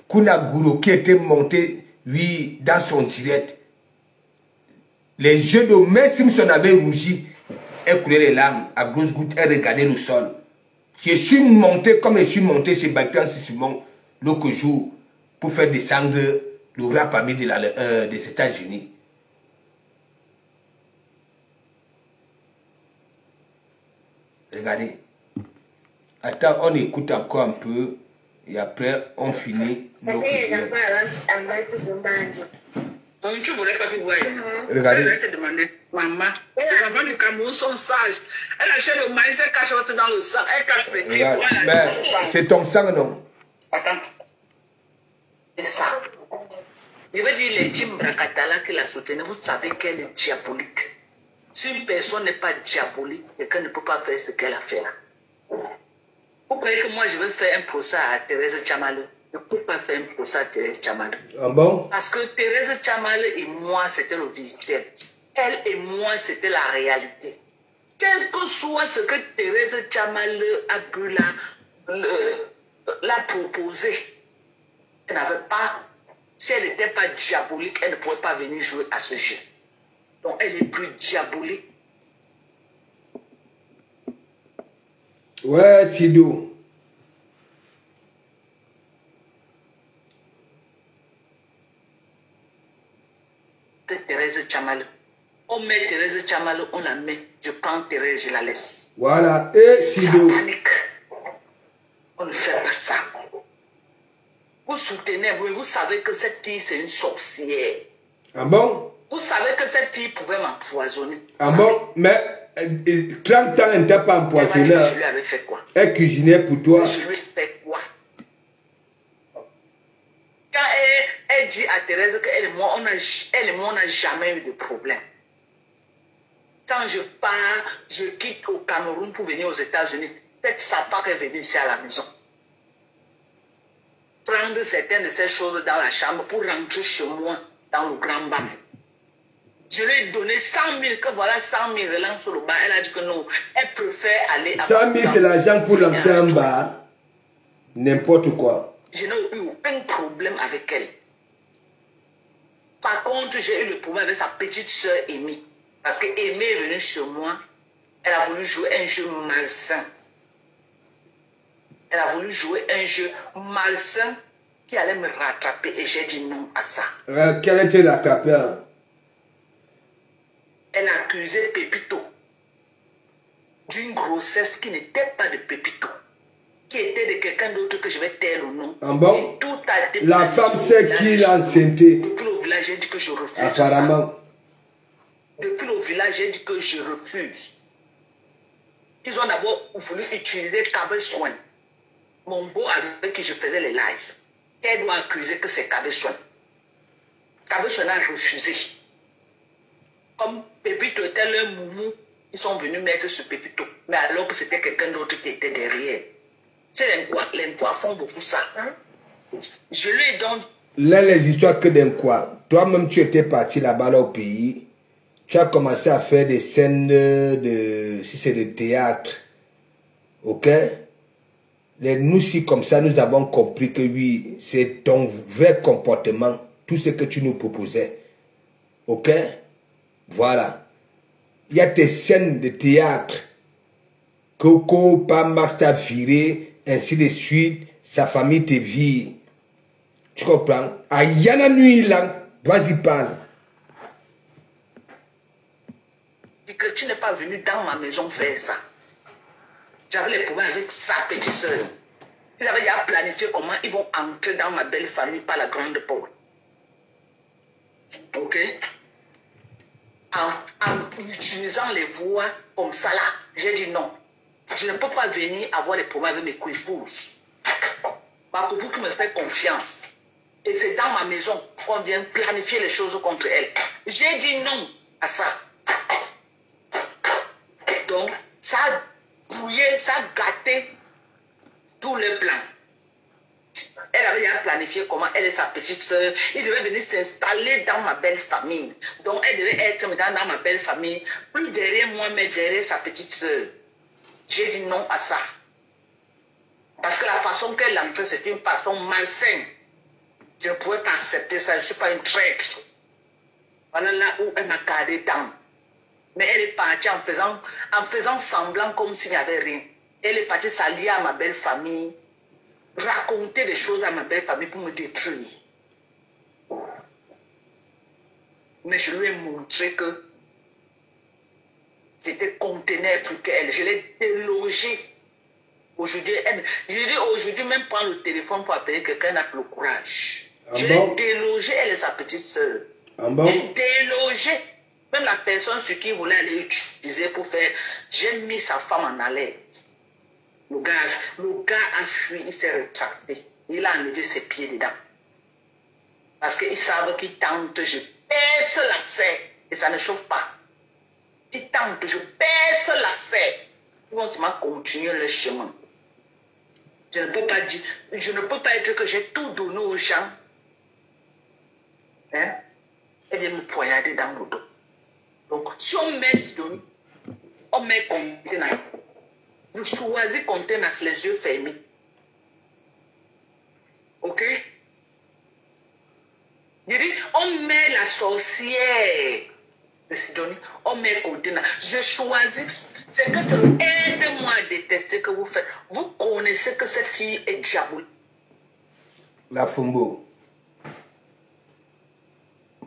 Kuna Guro qui était monté, oui, dans son direct. Les yeux de Homer Simpson avaient rougi. Elle coulait les larmes. À grosses gouttes, elle regardait le sol. Je suis monté comme je suis monté chez Bactan Simon l'autre jour pour faire descendre le rap ami des États-Unis. Regardez. Attends, on écoute encore un peu et après on finit. Regardez. Maman, les enfants du Cameroun sont sages. Elle achète le maïs, elle cache dans le sang, elle cache petit. C'est ton sang, non? Attends. C'est ça. Je veux dire, les Jim Brakatala qui la soutenaient, vous savez qu'elle est diabolique. Si une personne n'est pas diabolique, quelqu'un ne peut pas faire ce qu'elle a fait là. Vous croyez que moi je vais faire un procès à Thérèse Tchamaleu? Je ne peux pas faire un procès à Thérèse Tchamaleu. Ah bon? Parce que Thérèse Tchamaleu et moi, c'était le virtuel. Elle et moi, c'était la réalité. Quel que soit ce que Thérèse Tchamaleu a pu la proposer, elle n'avait pas, si elle n'était pas diabolique, elle ne pouvait pas venir jouer à ce jeu. Donc elle est plus diabolique. Ouais, Sido. Thérèse Tchamaleu. On met Thérèse Tchamaleu, on la met. Je prends Thérèse, je la laisse. Voilà, et Sido. On ne fait pas ça. Vous soutenez, vous savez que cette fille, c'est une sorcière. Ah bon? Vous savez que cette fille pouvait m'empoisonner. Ah bon? Mais 30 ans, elle ne t'a pas empoisonné. Je lui avais fait quoi? Elle cuisinait pour toi. Je lui ai fait quoi? Quand elle dit à Thérèse qu'elle et moi, on n'a jamais eu de problème. Quand je pars, je quitte au Cameroun pour venir aux États-Unis. Cette sapin est venue ici à la maison. Prendre certaines de ces choses dans la chambre pour rentrer chez moi dans le grand bas. Je lui ai donné 100 000, que voilà 100 000 relances sur le bas. Elle a dit que non, elle préfère aller à 100 000, c'est l'argent pour lancer en bas. N'importe quoi. Je n'ai eu aucun problème avec elle. Par contre, j'ai eu le problème avec sa petite soeur Amy. Parce que Amy est venue chez moi. Elle a voulu jouer un jeu malsain. Elle a voulu jouer un jeu malsain qui allait me rattraper. Et j'ai dit non à ça. Quel était rattrapé? Elle a accusé Pépito d'une grossesse qui n'était pas de Pépito, qui était de quelqu'un d'autre que je vais taire le nom. Ah bon? Et tout a été la femme sait qui l'a enceinté. Depuis le village, j'ai dit que je refuse. Apparemment. Ça. Depuis le village, j'ai dit que je refuse. Ils ont d'abord voulu utiliser Cabessoin, mon beau avec qui je faisais les lives. Elle doit accuser que c'est Cabessoin. Cabessoin a refusé. Comme Pépito était leur moumou, ils sont venus mettre sur Pépito. Mais alors que c'était quelqu'un d'autre qui était derrière. C'est l'Inquois font beaucoup ça. Hein? Je lui ai donc... Là, les histoires que d'Inquois. Toi-même, tu étais parti là-bas là, au pays. Tu as commencé à faire des scènes de... Si c'est de théâtre. Ok? Nous, si comme ça, nous avons compris que oui, c'est ton vrai comportement, tout ce que tu nous proposais. Ok? Voilà. Il y a tes scènes de théâtre. Coco, pas Max t'a viré, ainsi de suite. Sa famille te vire. Tu comprends? À Yana Nui là, vas-y parle. Que tu n'es pas venu dans ma maison faire ça. J'avais les problèmes avec sa petite soeur. Ils avaient déjà planifié comment ils vont entrer dans ma belle famille par la grande porte. Ok? En utilisant les voies comme ça là, j'ai dit non. Je ne peux pas venir avoir les problèmes avec mes co-épouses. Ma coupure qui me fait confiance. Et c'est dans ma maison qu'on vient planifier les choses contre elle. J'ai dit non à ça. Donc, ça a brouillé, ça a gâté tous les plans. Elle avait déjà planifié comment elle et sa petite soeur, ils devaient venir s'installer dans ma belle famille. Donc, elle devait être dans ma belle famille, plus derrière moi, mais derrière sa petite soeur. J'ai dit non à ça. Parce que la façon qu'elle entrait, c'était une façon malsaine. Je ne pouvais pas accepter ça, je ne suis pas une traître. Voilà là où elle m'a gardé dans. Mais elle est partie en faisant semblant comme s'il n'y avait rien. Elle est partie s'allier à ma belle famille, raconter des choses à ma belle famille pour me détruire. Mais je lui ai montré que c'était conteneur plus qu'elle. Je l'ai délogée. Aujourd'hui, aujourd'hui, même prendre le téléphone pour appeler quelqu'un n'a plus le courage. Je l'ai délogée, elle et sa petite soeur. J'ai délogé. Même la personne sur qui il voulait aller utiliser pour faire, j'ai mis sa femme en alerte. Le gars a fui, il s'est rétracté. Il a enlevé ses pieds dedans. Parce qu'ils savent qu'ils tentent, je perce l'abcès et ça ne chauffe pas. Ils tentent, je perce l'abcès. Ils vont seulement continuer le chemin. Je ne peux pas dire, je ne peux pas être que j'ai tout donné aux gens. Hein? Et viennent me poignarder dans le dos. Donc, si on met Sidonie, on met contenance. Je choisis contenance les yeux fermés. Ok? Je dis, on met la sorcière de Sidonie, on met contenance. Je choisis, c'est que aide-moi à détester que vous faites. Vous connaissez que cette fille est diabolique. La Fumbo,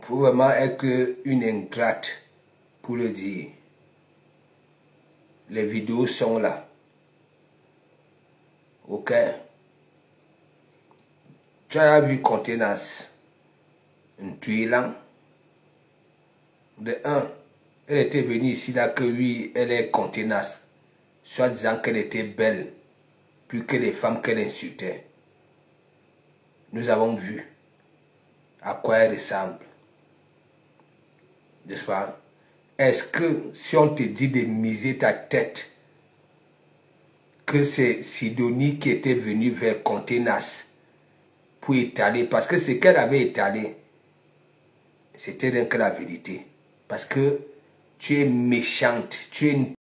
faut vraiment être une ingrate pour le dire. Les vidéos sont là. Ok? Tu as vu contenance. Une tuilant. De un, elle était venue ici là que oui, elle est contenance. Soit disant qu'elle était belle, plus que les femmes qu'elle insultait. Nous avons vu à quoi elle ressemble. N'est-ce pas? Est-ce que si on te dit de miser ta tête, que c'est Sidonie qui était venue vers Contenas pour étaler, parce que ce qu'elle avait étalé, c'était rien que la vérité. Parce que tu es méchante, tu es une